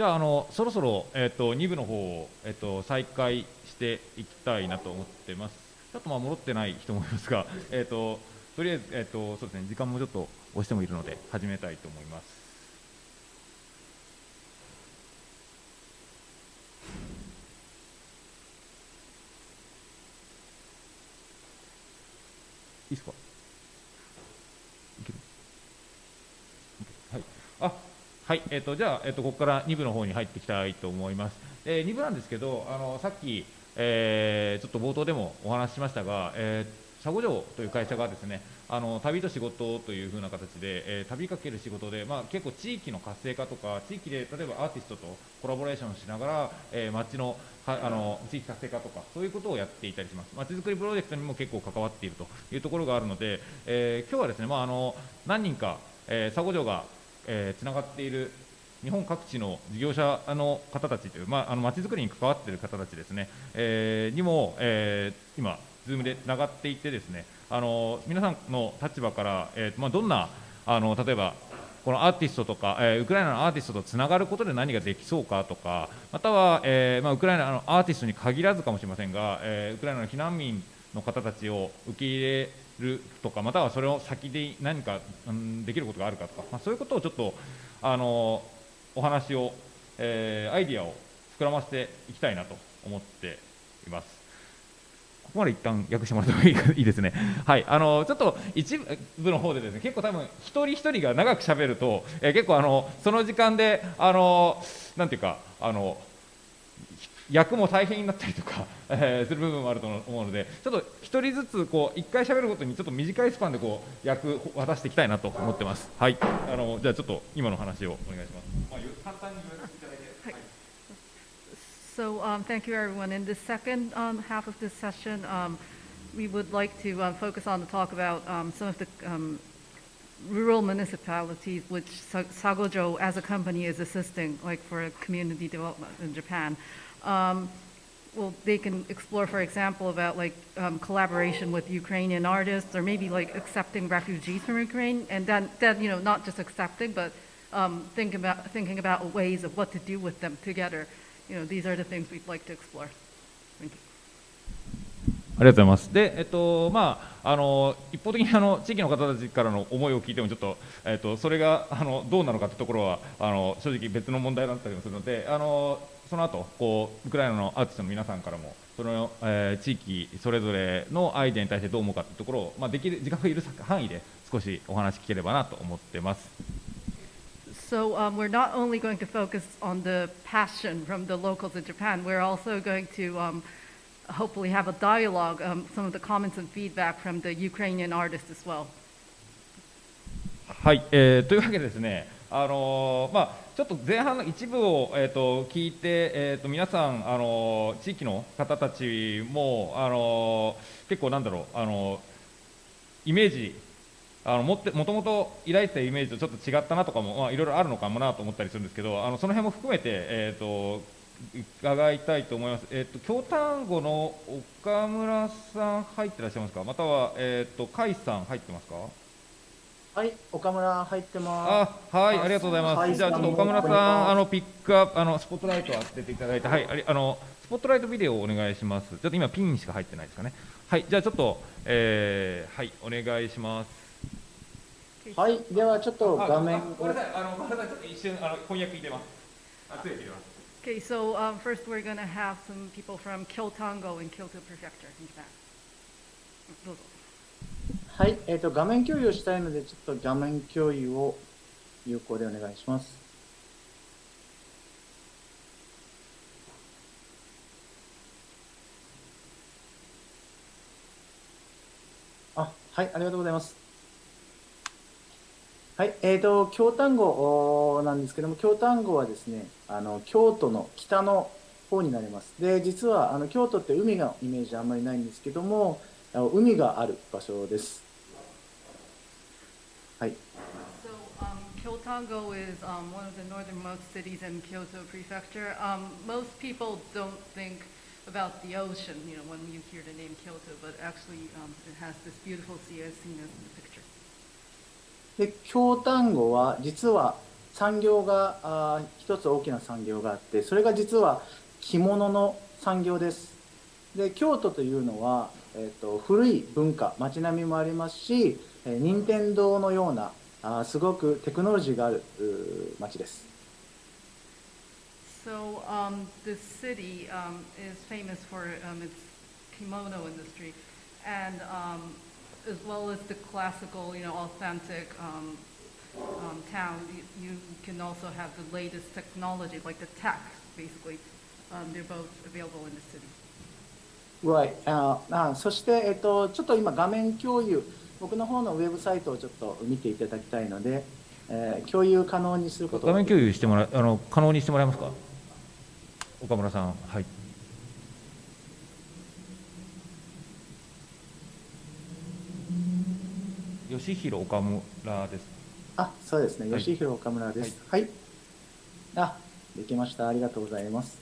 じゃあ、そろそろ、2部の方を、再開していきたいなと思ってます。ちょっと戻ってない人もいますが、とりあえず、そうですね、時間もちょっと押してもいるので始めたいと思います。いいですか？いける？はい。はい、じゃあ、ここから2部の方に入っていきたいと思います。2部なんですけど、さっき、ちょっと冒頭でもお話ししましたが、SAGOJOという会社がですね、旅と仕事というふうな形で、旅かける仕事で、結構地域の活性化とか、地域で例えばアーティストとコラボレーションしながら、街の地域活性化とか、そういうことをやっていたりします。まちづくりプロジェクトにも結構関わっているというところがあるので、今日はですね、何人か、SAGOJOがつながっている日本各地の事業者の方たちという、まちづくりに関わっている方たちですね、にも、今、Zoom でつながっていてですね、皆さんの立場から、どんな例えばこのアーティストとか、ウクライナのアーティストとつながることで何ができそうかとか、または、ウクライナのアーティストに限らずかもしれませんが、ウクライナの避難民の方たちを受け入れるとか、またはそれを先で何か、できることがあるかとか、そういうことをちょっとお話を、アイディアを膨らませていきたいなと思っています。ここまで一旦訳してもらってもいいですね。はい、ちょっと一部の方でですね、結構多分一人一人が長く喋ると、結構その時間でなんていうか役も大変になったりとか、する部分もあると思うので、ちょっと一人ずつ一回喋るごとにちょっと短いスパンで役渡していきたいなと思ってます。はい、じゃあちょっと今の話をお願いします。簡単に言わせていただいて。はい。So thank you, everyone. In the second half of this session, we would like to focus on the talk about some of the rural municipalities which SAGOJO as a company is assisting, like for community development in Japan. Well, they can explore, for example, about like collaboration with Ukrainian artists, or maybe like accepting refugees from Ukraine, and then not just accepting, but thinking about ways of what to do with them together. These are the things we'd like to explore. Thank you. ありがとうございます。で、一方的に地域の方たちからの思いを聞いてもちょっと、それがどうなのかというところは正直別の問題だったりもするので、その後ウクライナのアーティストの皆さんからもその、地域それぞれのアイデアに対してどう思うかというところを、できる時間が許す範囲で少しお話聞ければなと思ってます。So we're not only going to focus on the passion from the locals in Japan, we're also going to hopefully have a dialogue, some of the comments and feedback from the Ukrainian artists as well. はい、というわけでですね、ちょっと前半の一部を、聞いて、皆さん地域の方たちも結構なんだろうイメージもともと抱いてたイメージとちょっと違ったなとかもいろいろあるのかもなと思ったりするんですけど、その辺も含めて、伺いたいと思います。京丹後の岡村さん入ってらっしゃいますか、または甲斐さん入ってますか。はい、岡村入ってます。はい、ありがとうございます。じゃあちょっと岡村さんピックアップスポットライトを当てていただいて、はい、スポットライトビデオをお願いします。ちょっと今ピンしか入ってないですかね。はい、じゃあちょっと、はい、お願いします。はい、ではちょっと画面ごめんなさい、ちょっと一瞬翻訳入れます。通訳入れます。Okay, so first we're going to have some people from Kyotango in Kyoto Prefecture in Japan. どうぞ。はい、画面共有をしたいので、ちょっと画面共有を有効でお願いします。はい、ありがとうございます。はい、京丹後なんですけども、京丹後はですね、京都の北の方になります。で、実は京都って海のイメージあんまりないんですけども、海がある場所です。はい。So, Kyotango is one of the northernmost cities in Kyoto Prefecture. Most people don't think about the ocean, when you hear the name Kyoto, but actually it has this beautiful sea as seen in the picture. で、京丹後は実は産業が一つ大きな産業があって、それが実は着物の産業です。で、京都というのは、古い文化、街並みもありますし、任天堂のようなすごくテクノロジーがある街です。So the city is famous for its kimono industry, and as well as the classical, authentic town. You can also have the latest technology, like the tech, basically. They're both available in the city. Right. そして、ちょっと今画面共有、僕の方のウェブサイトをちょっと見ていただきたいので、共有可能にすること画面共有してもら可能にしてもらえますか、岡村さん。はい。吉弘岡村です。そうですね。吉弘岡村です。はい。できました。ありがとうございます。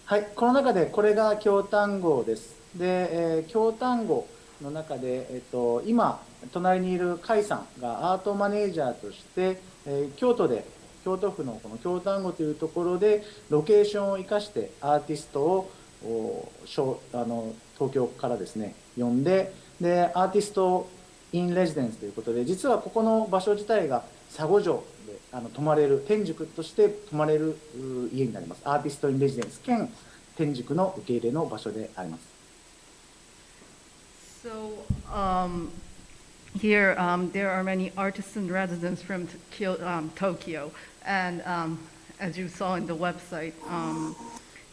はい。この中でこれが京丹後です。で、京丹後の中で、今隣にいる甲斐さんがアートマネージャーとして、京都府のこの京丹後というところでロケーションを生かしてアーティストを東京からですね呼んで、でアーティストインレジデンスということで、実はここの場所自体がSAGOJOで泊まれる、天竺として泊まれる家になります。アーティストインレジデンス兼天竺の受け入れの場所であります。So here there are many artists in residence from Tokyo, and as you saw in the website,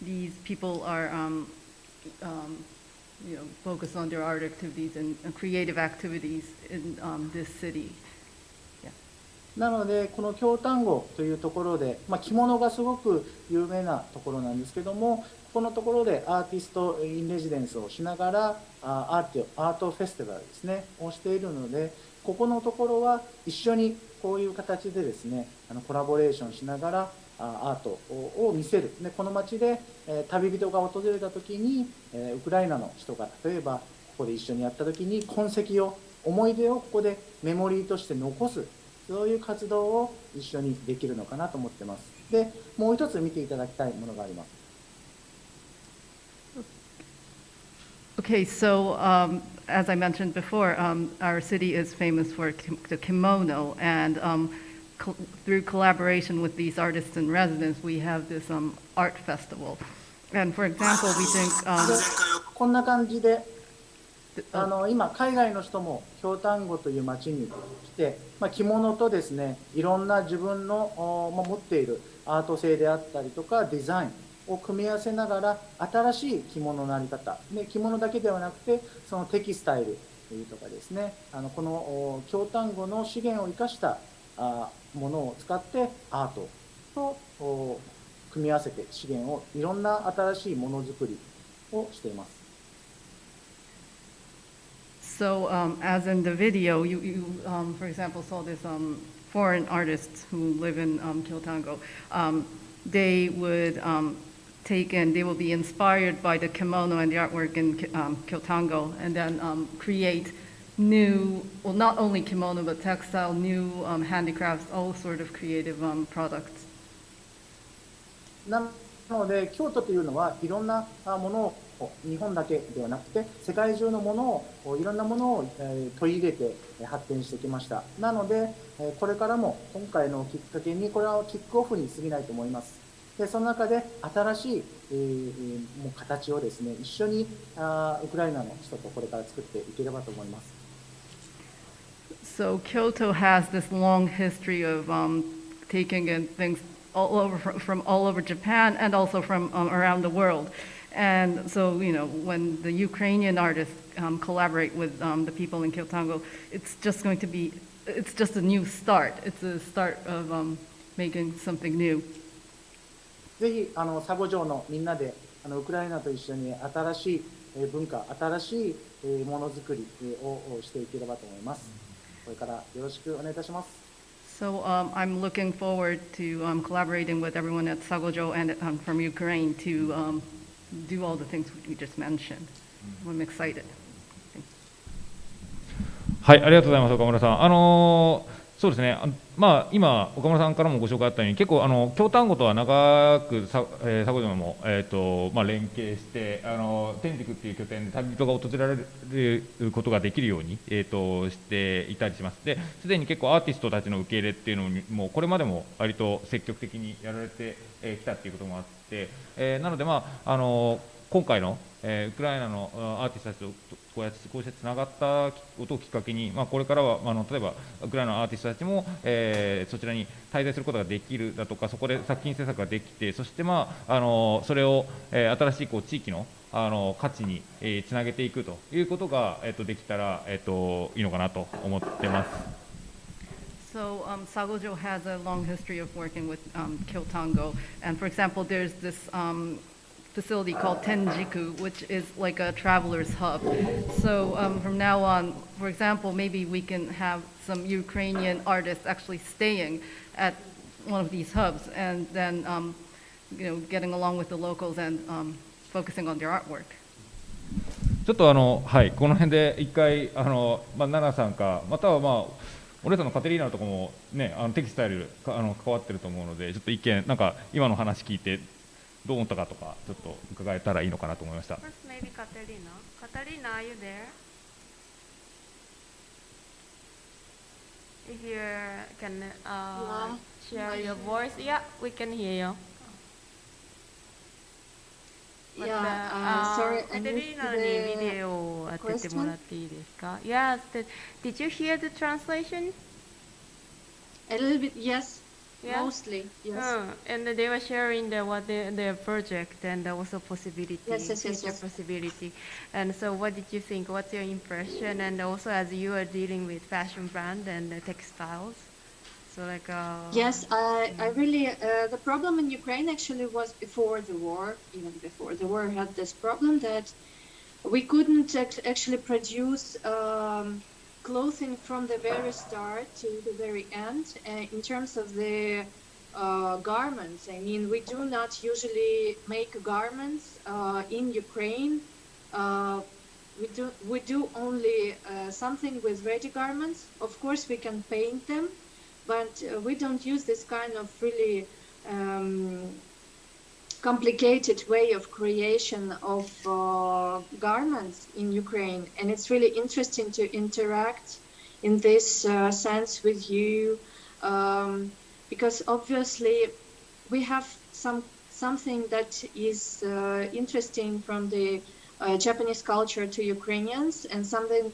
these people are focus on their art activities and creative activities in this city. なのでこの京丹後というところで、着物がすごく有名なところなんですけども、ここのところでアーティストインレジデンスをしながらアートフェスティバルですねをしているので、ここのところは一緒にこういう形でですねコラボレーションしながらアートを見せる。でこの街で旅人が訪れた時にウクライナの人が例えばここで一緒にやった時に痕跡を、思い出をここでメモリーとして残す、そういう活動を一緒にできるのかなと思ってます。でもう一つ見ていただきたいものがあります。Okay, so as I mentioned before, our city is famous for the kimono, and through collaboration with these artists in residence, we have this art festival. And for example, we think こんな感じで今海外の人も京丹後という町に来て、着物とですねいろんな自分の持っているアート性であったりとかデザインを組み合わせながら新しい着物のあり方で、着物だけではなくてそのテキスタイルとかですね、この京丹後の資源を生かしたものを使ってアートと組み合わせて資源をいろんな新しいものづくりをしています。So as in the video, you for example, saw this foreign artists who live in Kyotango. They would they will be inspired by the kimono and the artwork in Kyotango, and then create new, well, not only kimono, but textile, new handicrafts, all sort of creative products. なので京都というのはいろんなものを日本だけではなくて世界中のものをいろんなものを取り入れて発展してきました。なのでこれからも今回のきっかけにこれはキックオフに過ぎないと思います。でその中で新しいもう形をですね一緒にウクライナの人とこれから作っていければと思います。So Kyoto has this long history of taking in things all over from all over Japan and also from around the world. And so, when the Ukrainian artists collaborate with the people in Kyotango, it's just a new start. It's a start of making something new. ぜひSAGOJOのみんなでウクライナと一緒に新しい文化、新しいものづくりをしていければと思います。これからよろしくお願いいたします。So I'm looking forward to collaborating with everyone at SAGOJO and from Ukraine to do all the things we just mentioned. I'm excited. はい、ありがとうございます、岡村さん。そうですね、今、岡村さんからもご紹介あったように、結構、京丹後とは長くSAGOJOも、連携して、天竺っていう拠点で旅人が訪れられることができるように、していたりします。で、すでに結構アーティストたちの受け入れっていうのにも、これまでも割と積極的にやられてきたっていうこともあって、なので、今回の、ウクライナのアーティストたちとこうしてつながったことをきっかけに、これからは例えばウクライナのアーティストたちも、そちらに滞在することができるだとか、そこで作品制作ができて、そして、それを、新しい地域の価値につなげていくということが、できたら、いいのかなと思ってます。So SAGOJO has a long history of working with Kyotango, and for example, there's this facility called Tenjiku, which is like a traveler's hub. So from now on, for example, maybe we can have some Ukrainian artists actually staying at one of these hubs, and then getting along with the locals and focusing on their artwork. ちょっとこの辺で一回奈々さんか、またはお姉さんのカテリーナのところもね、テキスタイル関わってると思うので、ちょっと意見今の話聞いてどう思ったかとかちょっと伺えたらいいのかなと思いました。First, maybe Katerina. Katerina, are you there? If you can share your voice, yeah, we can hear you. Sorry, Katerina にビデオを当ててもらっていいですか? Yes. Did you hear the translation? A little bit, yes. Yeah? Mostly, yes. And they were sharing their project and also possibility, future possibility. And so, what did you think? What's your impression? And also, as you are dealing with fashion brand and textiles, so like. Yes, I really the problem in Ukraine actually was before the war. Even before the war, had this problem that we couldn't actually produce. Clothing from the very start to the very end. In terms of the garments, I mean, we do not usually make garments in Ukraine. We do only something with ready garments. Of course, we can paint them, but we don't use this kind of really complicated way of creation of garments in Ukraine, and it's really interesting to interact in this sense with you, because obviously we have something that is interesting from the Japanese culture to Ukrainians, and something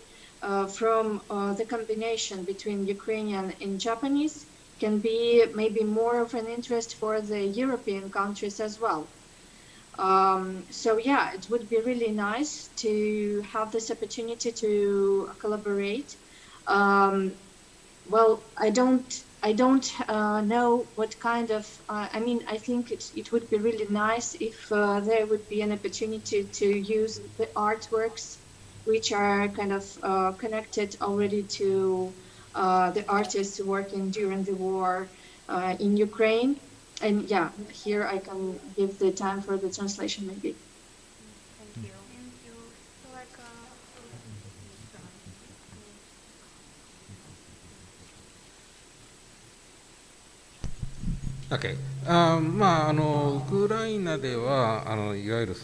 from the combination between Ukrainian and Japanese can be maybe more of an interest for the European countries as well. So yeah, it would be really nice to have this opportunity to collaborate. Well, I don't know what kind of. I mean, I think it would be really nice if there would be an opportunity to use the artworks, which are kind of connected already to the artists working during the war in Ukraine. And yeah, here I can give the time for the translation maybe. Thank you. So like, Okay. ウクライナではいわゆる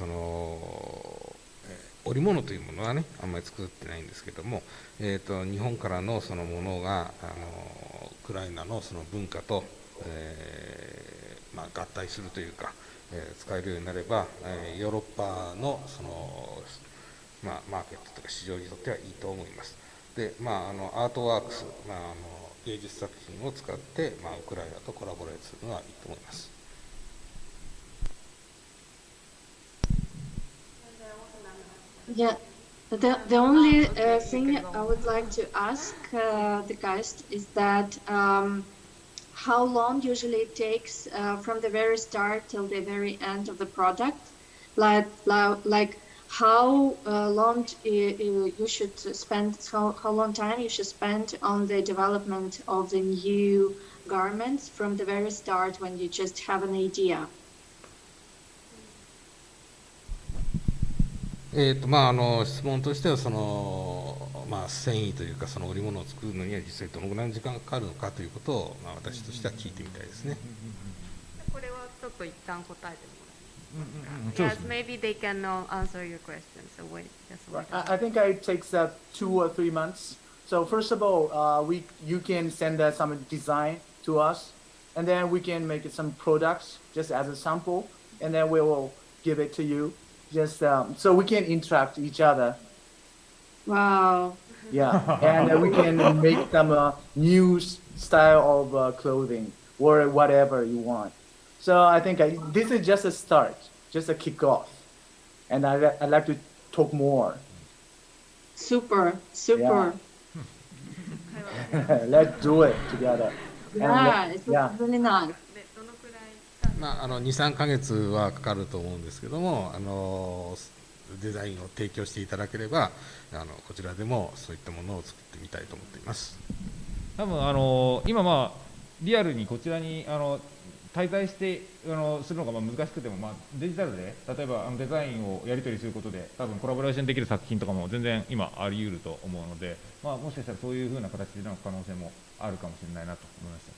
織物というものはねあんまり作ってないんですけども、日本からのそのものがウクライナのその文化と、合体するというか、使えるようになれば、ヨーロッパのその、マーケットとか市場にとってはいいと思います。で、アートワークス、芸術作品を使って、ウクライナとコラボレートするのはいいと思います。Yeah, the only thing I would like to ask the guest is that how long usually it takes from the very start till the very end of the product, like how long you should spend, how long time you should spend on the development of the new garments from the very start when you just have an idea. 質問としてはその、繊維というかその織物を作るのには実際どのぐらいの時間がかかるのかということを、私としては聞いてみたいですね。これはちょっと一旦答えてもらえますか。Yes, maybe they can answer your question. So wait, just wait. I think it takes 2 or 3 months. So first of all, you can send some design to us, and then we can make some products just as a sample, and then we will give it to you, just so we can interact each other. Wow. Yeah, and we can make some new style of clothing or whatever you want. So I think this is just a start, just a kickoff, and I'd like to talk more. Super. Yeah. Let's do it together. Yeah, it's really nice. 2、3ヶ月はかかると思うんですけども、デザインを提供していただければ、こちらでもそういったものを作ってみたいと思っています。多分今リアルにこちらに滞在してするのが難しくても、デジタルで例えばデザインをやり取りすることで多分コラボレーションできる作品とかも全然今あり得ると思うので、もしかしたらそういう風な形での可能性もあるかもしれないなと思いました。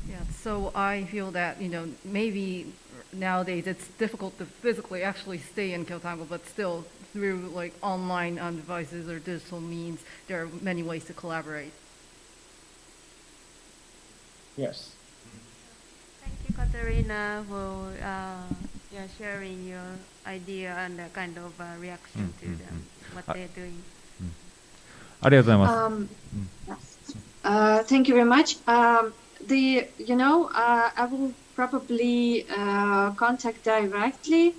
Yeah, so I feel that, maybe nowadays it's difficult to physically actually stay in Kyotango, but still through like online devices or digital means, there are many ways to collaborate. Yes. Thank you, Katerina, for sharing your idea and the kind of reaction to them, what they're doing. ありがとうございます。Thank you very much. I will probably contact directly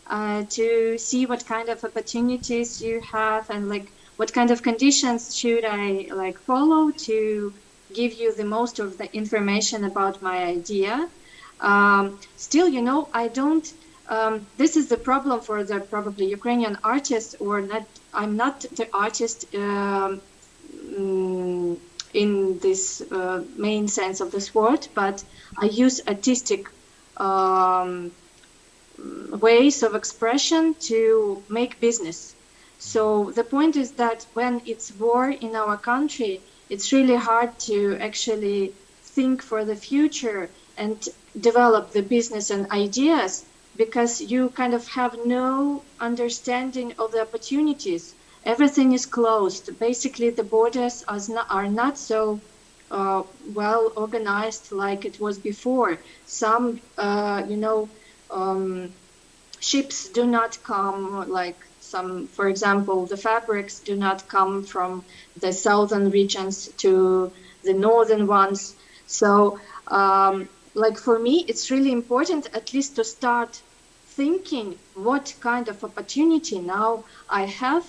to see what kind of opportunities you have and like what kind of conditions should I like follow to give you the most of the information about my idea. Still, I don't. This is the problem for the probably Ukrainian artists, or not. I'm not the artist in this main sense of this word, but I use artistic ways of expression to make business. So the point is that when it's war in our country, it's really hard to actually think for the future and develop the business and ideas, because you kind of have no understanding of the opportunities. Everything is closed. Basically, the borders are not so well organized like it was before. Some, ships do not come, like some, for example, the fabrics do not come from the southern regions to the northern ones. So, like for me, it's really important at least to start thinking what kind of opportunity now I have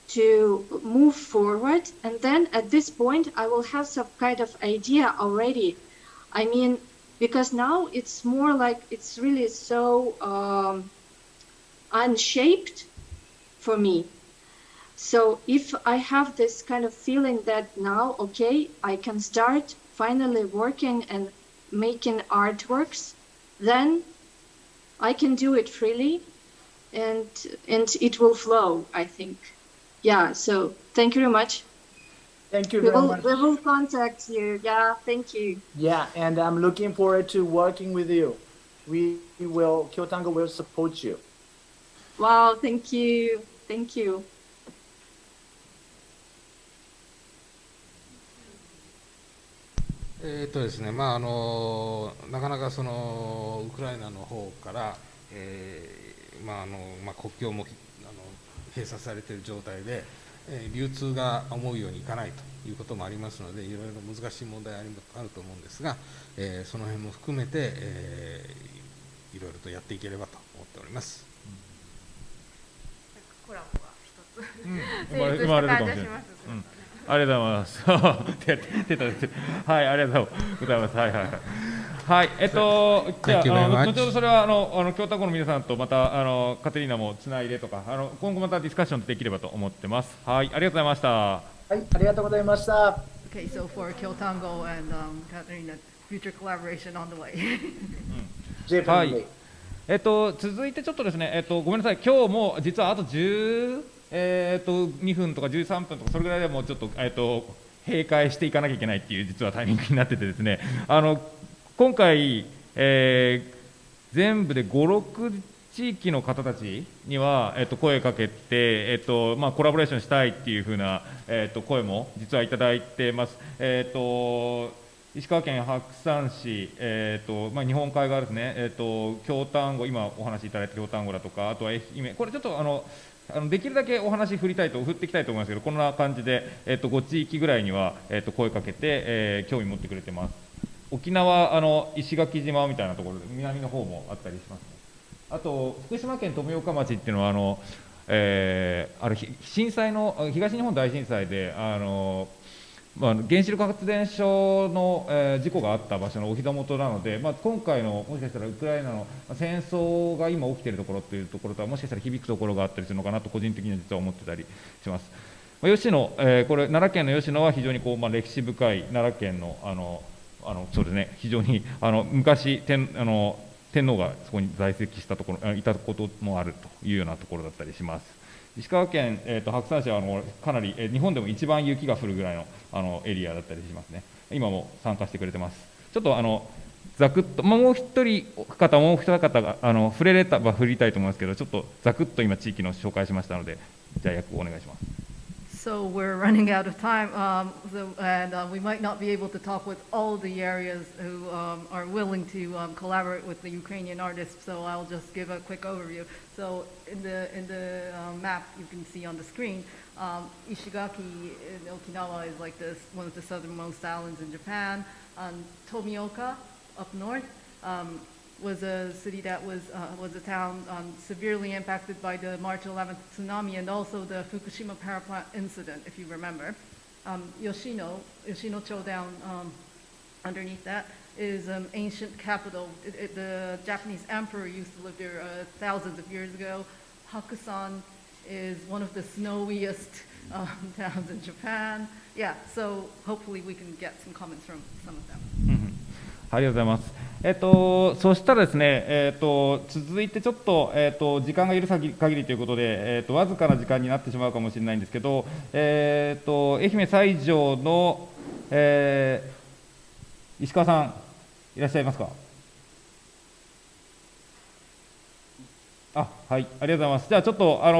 to move forward, and then at this point I will have some kind of idea already. I mean, because now it's more like it's really so unshaped for me. So if I have this kind of feeling that now, okay, I can start finally working and making artworks, then I can do it freely, and it will flow, I think. Yeah, so thank you very much. Thank you very much. We will contact you. Yeah, thank you. Yeah, and I'm looking forward to working with you. Kyotango will support you. Wow, thank you. Thank you. ですね、なかなかそのウクライナの方から、国境も閉鎖されている状態で、流通が思うようにいかないということもありますので、いろいろ難しい問題あると思うんですが、その辺も含めて、いろいろとやっていければと思っております。コラボが一つ生まれるかもしれない。ありがとうございます。はい、ありがとうございます。はい。じゃあ後ほどそれは京丹後の皆さんとまたカテリーナもつないでとか今後またディスカッションできればと思ってます。はい、ありがとうございました。はい、ありがとうございました。Okay, so for Kyotango and Katerina, future collaboration on the way. はい。続いてちょっとですね、ごめんなさい、今日も実はあと2分とか13分とかそれぐらいでもうちょっと閉会していかなきゃいけないっていう実はタイミングになっててですね、今回、全部で5、6地域の方たちには、声かけて、コラボレーションしたいっていう風な、声も実はいただいてます。石川県白山市、日本海側ですね、京丹後、今お話しいただいた京丹後だとか、あとは愛媛、これちょっとできるだけお話振っていきたいと思いますけど、こんな感じで、5地域ぐらいには、声かけて、興味持ってくれてます。沖縄、石垣島みたいなところで、南の方もあったりしますね。あと、福島県富岡町っていうのは、震災の、東日本大震災で、原子力発電所の、事故があった場所のお膝元なので、今回のもしかしたらウクライナの戦争が今起きているところというところとはもしかしたら響くところがあったりするのかなと個人的には実は思ってたりします。吉野、これ奈良県の吉野は非常に歴史深い奈良県のそうですね、非常に昔天皇がそこに在籍したところいたこともあるというようなところだったりします。石川県、白山市はかなり、日本でも一番雪が降るぐらいの、エリアだったりしますね。今も参加してくれてます。ちょっとざくっと、もう一方が触れれたら振りたいと思いますけど、ちょっとざくっと今地域の紹介しましたので、じゃあ役をお願いします。So we're running out of time, we might not be able to talk with all the areas who are willing to collaborate with the Ukrainian artists. So I'll just give a quick overview. So in the map you can see on the screen, Ishigaki in Okinawa is like one of the southernmost islands in Japan. Tomioka up north was a city that was a town severely impacted by the March 11th tsunami and also the Fukushima power plant incident, if you remember. Yoshino-cho down underneath that is an ancient capital. The Japanese emperor used to live there thousands of years ago. Hakusan is one of the snowiest towns in Japan. Yeah, so hopefully we can get some comments from some of them. ありがとうございます。そしたらですね、続いてちょっと、時間が許す限りということで、わずかな時間になってしまうかもしれないんですけど、愛媛西条の、石川さんいらっしゃいますか。はい、ありがとうございます。じゃあちょっと今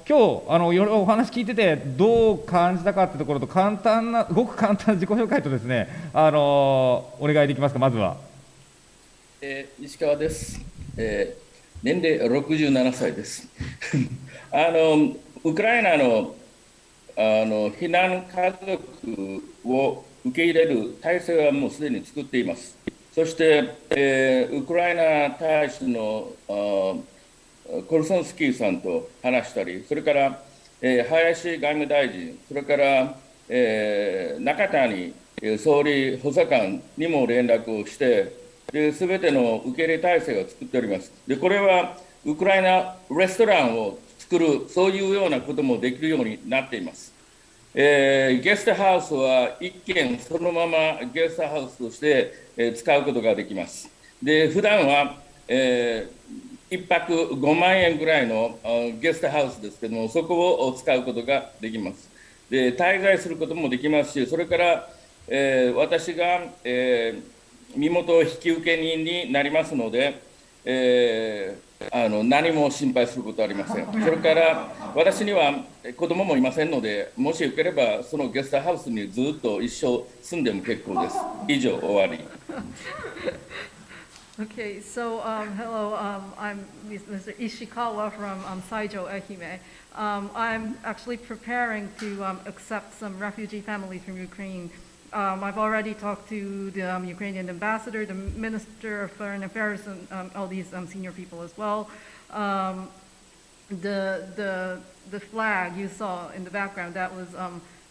日お話聞いててどう感じたかってところとごく簡単な自己紹介とですね、お願いできますか。まずは、石川です。年齢67歳です。ウクライナの避難家族を受け入れる体制はもうすでに作っています。そして、ウクライナ大使のコルソンスキーさんと話したり、それから、林外務大臣、それから、中谷総理補佐官にも連絡をして、すべての受け入れ体制を作っております。で、これはウクライナレストランを作る、そういうようなこともできるようになっています。ゲストハウスは一軒そのままゲストハウスとして、使うことができます。で、普段は、1泊5万円ぐらいのゲストハウスですけども、そこを使うことができます。で、滞在することもできますし、それから、私が、身元引き受け人になりますので、何も心配することはありません。それから私には子供もいませんので、もしよければそのゲストハウスにずっと一生住んでも結構です。以上、終わり。Okay, so hello, I'm Mr. Ishikawa from SAGOJO, Ehime. I'm actually preparing to accept some refugee families from Ukraine. I've already talked to the Ukrainian ambassador, the Minister of Foreign Affairs, and all these senior people as well. The flag you saw in the background, that was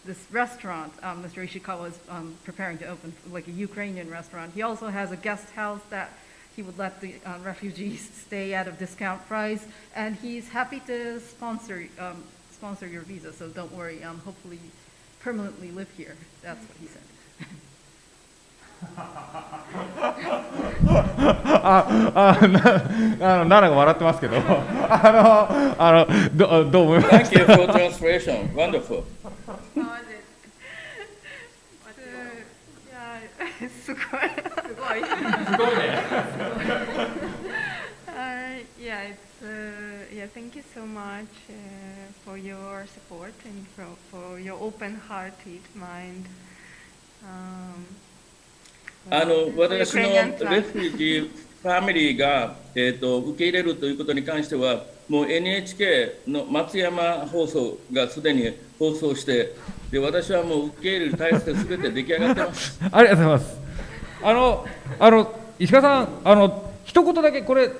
this restaurant Mr. Ishikawa is preparing to open, like a Ukrainian restaurant. He also has a guest house that he would let the refugees stay at a discount price, and he's happy to sponsor your visa, so don't worry, hopefully permanently live here. That's what he said. ナナが笑ってますけど、どう思いますか。 Thank you for translation. Wonderful. すごい。Yeah, thank you so much for your support and for your open-hearted mind. 私のレフュージーファミリーが、受け入れるということに関しては、もう NHK の松山放送がすでに放送して、で私はもう受け入れる体制すべて出来上がってます。ありがとうございます。石川さん、一言だけこれ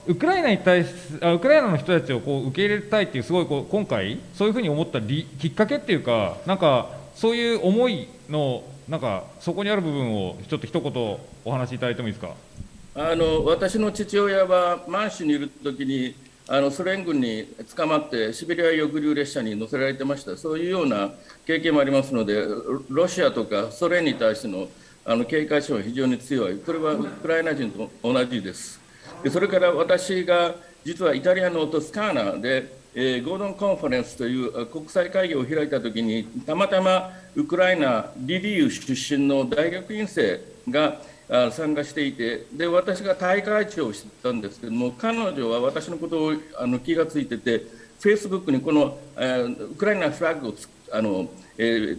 ウクライナに対しウクライナの人たちをこう受け入れたいっていうすごい今回そういうふうに思ったきっかけっていうか、なんかそういう思いのなんかそこにある部分をちょっと一言お話しいただいてもいいですか。私の父親は満州にいるときにソ連軍に捕まってシベリア抑留列車に乗せられてました。そういうような経験もありますので、ロシアとかソ連に対しての警戒心は非常に強い。それはウクライナ人と同じです。それから私が実はイタリアのトスカーナで、ゴードンコンファレンスという国際会議を開いたときに、たまたまウクライナリビウ出身の大学院生が参加していて、で私が大会長をしてたんですけども、彼女は私のことを気がついてて、フェイスブックにこのウクライナフラッグを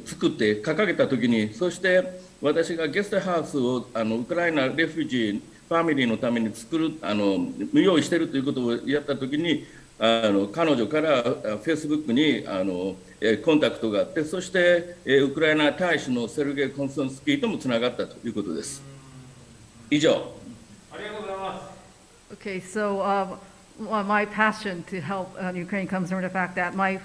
作って掲げたときに、そして私がゲストハウスをウクライナレフュージーファミリーのために作る用意しているということをやったときに、彼女からフェイスブックにコンタクトがあって、そしてウクライナ大使のセルゲイ・コンスタンスキーともつながったということです。以上。ありがとうございます。Okay, so my passion to help Ukraine comes from the fact that my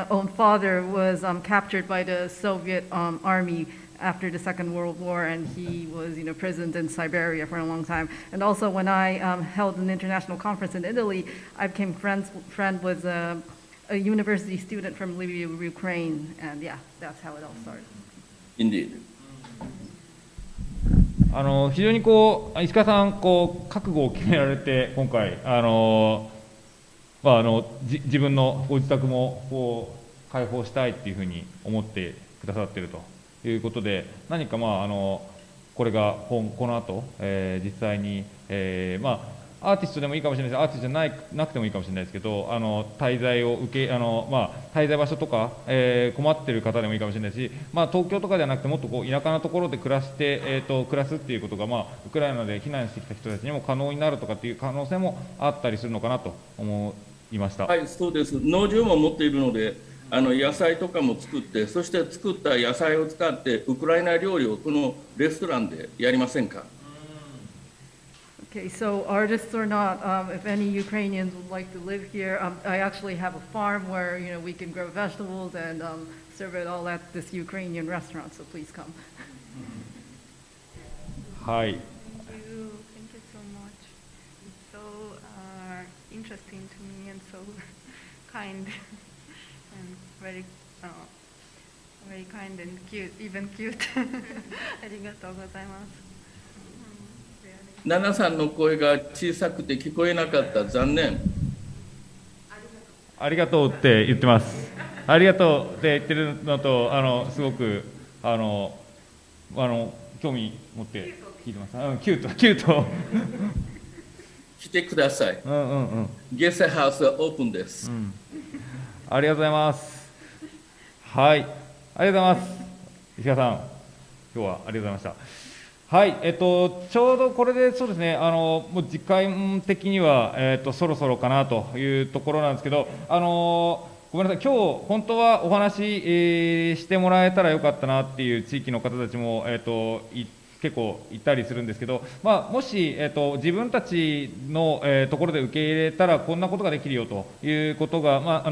own father was captured by the Soviet army after the Second World War, and he was, imprisoned in Siberia for a long time. And also, when I held an international conference in Italy, I became friend with a university student from Lviv, Ukraine, and yeah, that's how it all started. Indeed. 非常に石川さん覚悟を決められて今回自分のご自宅も開放したいっていうふうに思ってくださっているということで、何かこれがこの後、実際にアーティストでもいいかもしれないです、アーティストじゃなくてもいいかもしれないですけど、滞在を滞在場所とか、困っている方でもいいかもしれないし、東京とかではなくてもっと田舎なところで暮らすっていうことが、ウクライナで避難してきた人たちにも可能になるとかっていう可能性もあったりするのかなと思いました。はい、そうです。農場も持っているので、野菜とかも作って、そして作った野菜を使ってウクライナ料理をこのレストランでやりませんか。Okay, so artists or not, if any Ukrainians would like to live here, I actually have a farm where we can grow vegetables and serve it all at this Ukrainian restaurant. So please come. はい。Thank you so much. It's so interesting to me and so kind and very kind and cute, even cute. ありがとうございます。ナナさんの声が小さくて聞こえなかった。残念。ありがとうって言ってます。ありがとうって言ってるのと、すごく興味持って聞いてます。キュート。来てください。ゲストハウスはオープンです。ありがとうございます。はい、ありがとうございます。石川さん、今日はありがとうございました。はい、ちょうどこれでそうですね、もう時間的には、そろそろかなというところなんですけど、ごめんなさい、今日本当はお話し、してもらえたらよかったなっていう地域の方たちも、結構いたりするんですけど、もし、自分たちの、ところで受け入れたらこんなことができるよということが、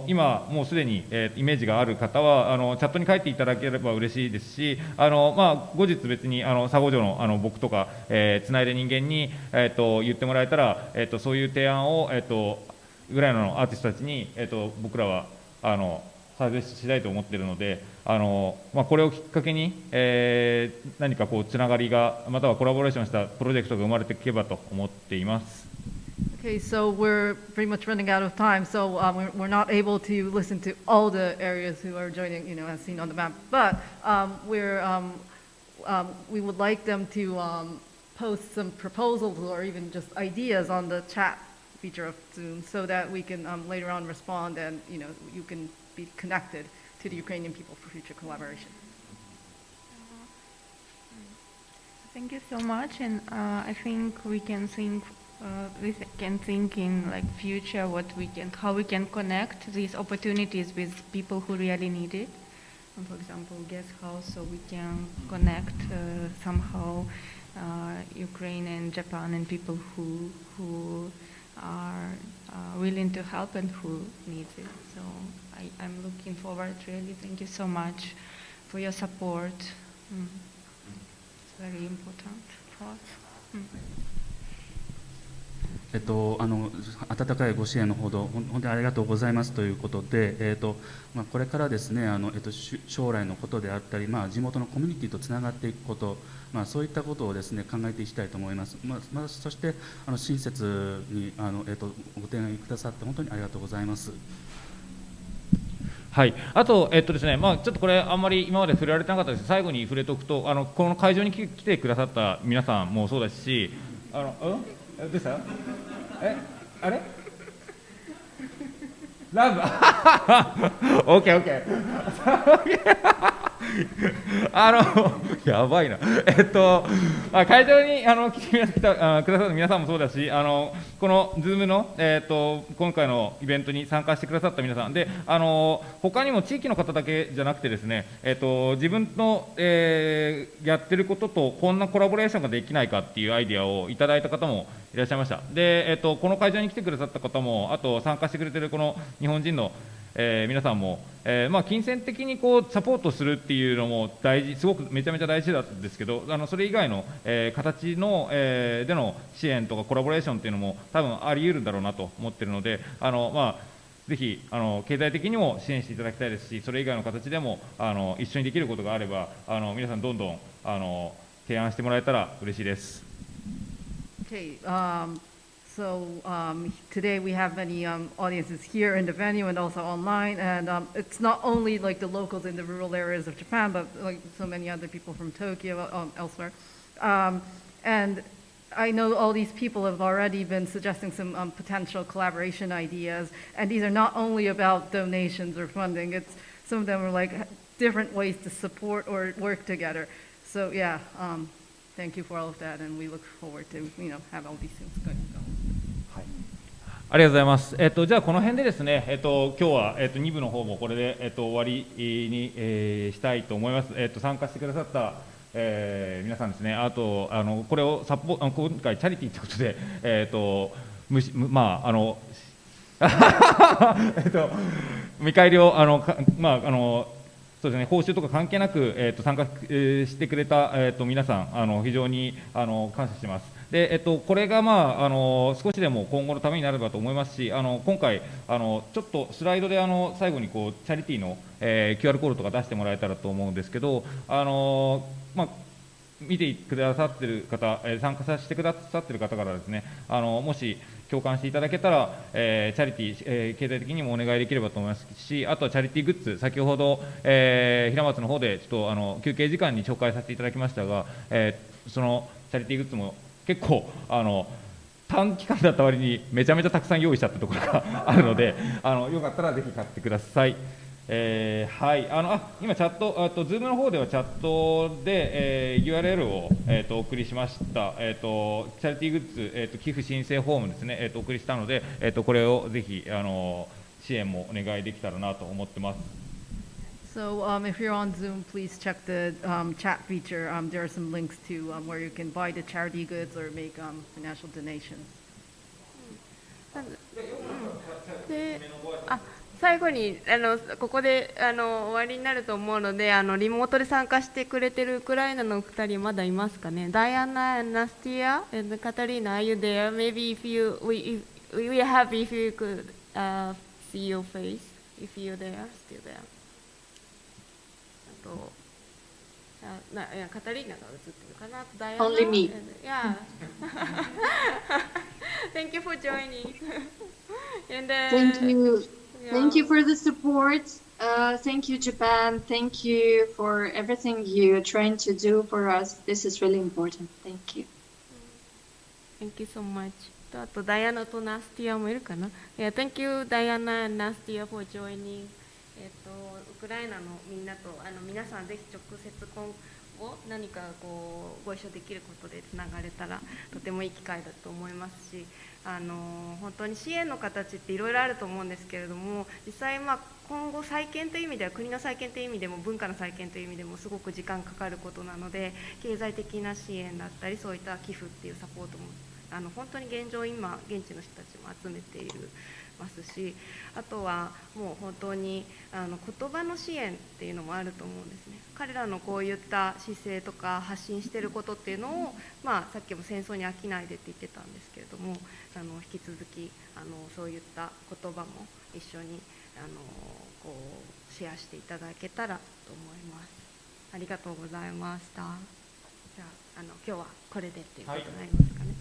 今もうすでに、イメージがある方はチャットに書いていただければ嬉しいですし、後日別にSAGOJOの僕とか、つないで人間に、言ってもらえたら、そういう提案を、ウクライナのアーティストたちに、僕らはサービスしたいと思っているので、これをきっかけに、何かこうつながりがまたはコラボレーションしたプロジェクトが生まれていけばと思っています。Okay, so we're pretty much running out of time, so we're not able to listen to all the areas who are joining, as seen on the map. But we would like them to post some proposals or even just ideas on the chat feature of Zoom, so that we can later on respond, and you can be connected to the Ukrainian people for future collaboration. Thank you so much, and I think we can think in like future how we can connect these opportunities with people who really need it. For example, guest house, so we can connect somehow Ukraine and Japan and people who are willing to help and who needs it. So I'm looking forward. Really, thank you so much for your support. It's very important for us. 温かいご支援のほど本当にありがとうございますということで、これからですね将来のことであったり、地元のコミュニティとつながっていくこと、そういったことをですね考えていきたいと思います。そして親切にご提案くださって本当にありがとうございます。はい、あと、ですね、ちょっとこれあんまり今まで触れられてなかったですけど、最後に触れておくとこの会場に来てくださった皆さんもそうですし、どうしたあれラブオッケーオッケーやばいな会場に来てくださった皆さんもそうだし、この Zoom の、今回のイベントに参加してくださった皆さんで、他にも地域の方だけじゃなくてですね、自分の、やってることとこんなコラボレーションができないかっていうアイディアをいただいた方もいらっしゃいました。で、この会場に来てくださった方も、あと参加してくれてるこの日本人の皆さんも、金銭的にこうサポートするっていうのもすごくめちゃめちゃ大事なんですけど、それ以外の、形の、での支援とかコラボレーションっていうのも多分あり得るんだろうなと思ってるので、ぜひ経済的にも支援していただきたいですし、それ以外の形でも一緒にできることがあれば皆さんどんどん提案してもらえたら嬉しいです。Okay, so today we have many audiences here in the venue and also online, and it's not only like the locals in the rural areas of Japan, but like so many other people from Tokyo, elsewhere. And I know all these people have already been suggesting some potential collaboration ideas, and these are not only about donations or funding. Some of them are like different ways to support or work together. So yeah, thank you for all of that, and we look forward to have all these things going on. ありがとうございます。じゃあこの辺でですね、今日は2部の方もこれで終わりにしたいと思います。参加してくださった皆さんですね、あとこれを今回チャリティーということで見返りをそうですね、報酬とか関係なく、参加してくれた、皆さん非常に感謝しています。でこれが、少しでも今後のためになればと思いますし、今回ちょっとスライドで最後にこうチャリティーの、QR コードとか出してもらえたらと思うんですけど、見てくださっている方、参加させてくださっている方からですね、もし共感していただけたら、チャリティー、経済的にもお願いできればと思いますし、あとはチャリティーグッズ、先ほど、平松の方でちょっと休憩時間に紹介させていただきましたが、そのチャリティーグッズも結構短期間だった割にめちゃめちゃたくさん用意しちゃったところがあるので、よかったらぜひ買ってください。はい、今チャット、Zoom の方ではチャットで、URL を、お送りしました、チャリティーグッズ、寄付申請フォームですね、お送りしたので、これをぜひ支援もお願いできたらなと思ってます。So if you're on Zoom, please check the chat feature. There are some links to where you can buy the charity goods or make financial donations. 最後にここで終わりになると思うので、リモートで参加してくれてるウクライナの2人まだいますかね。ダイアナ and Nastia and Katarina, are you there? Maybe if we are happy if you could see your face. if you there, still there. あと、いやカタリーナが映ってるかな。ダイアナ Only me. Yeah. Thank you for joining. And Thank you. Thank you for the support. Thank you, Japan. Thank you for everything you're trying to do for us. This is really important. Thank you. Thank you so much. あとダイアナとナスティアもいるかな。Yeah, thank you, Diana and Nastia for joining. ウクライナのみんなと皆さんぜひ直接今後何かご一緒できることでつながれたらとてもいい機会だと思いますし、本当に支援の形っていろいろあると思うんですけれども、実際今後再建という意味では国の再建という意味でも文化の再建という意味でもすごく時間かかることなので、経済的な支援だったりそういった寄付っていうサポートも本当に現状今現地の人たちも集めていますし、あとはもう本当に言葉の支援っていうのもあると思うんですね。彼らのこういった姿勢とか発信していることっていうのを、さっきも戦争に飽きないでって言ってたんですけれども、引き続きそういった言葉も一緒にシェアしていただけたらと思います。ありがとうございました。じゃあ今日はこれでっていうことになりますかね。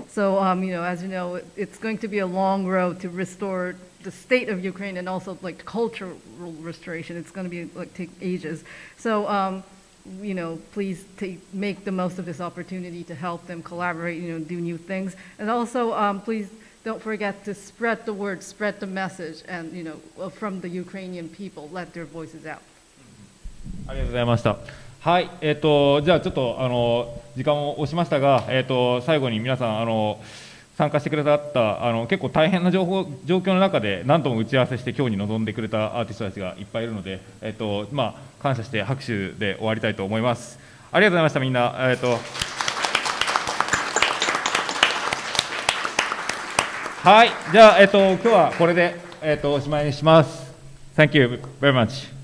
So, as you know, it's going to be a long road to restore the state of Ukraine and also like cultural restoration. It's going to be take ages. So, please make the most of this opportunity to help them collaborate, do new things, and also please don't forget to spread the word, spread the message, and from the Ukrainian people, let their voices out. ありがとうございました。はい、じゃあちょっと時間を押しましたが、最後に皆さん参加してくださった結構大変な状況の中で何度も打ち合わせして今日に臨んでくれたアーティストたちがいっぱいいるので、感謝して拍手で終わりたいと思います。ありがとうございましたみんな。はい、じゃあ今日はこれでおしまいにします。Thank you very much.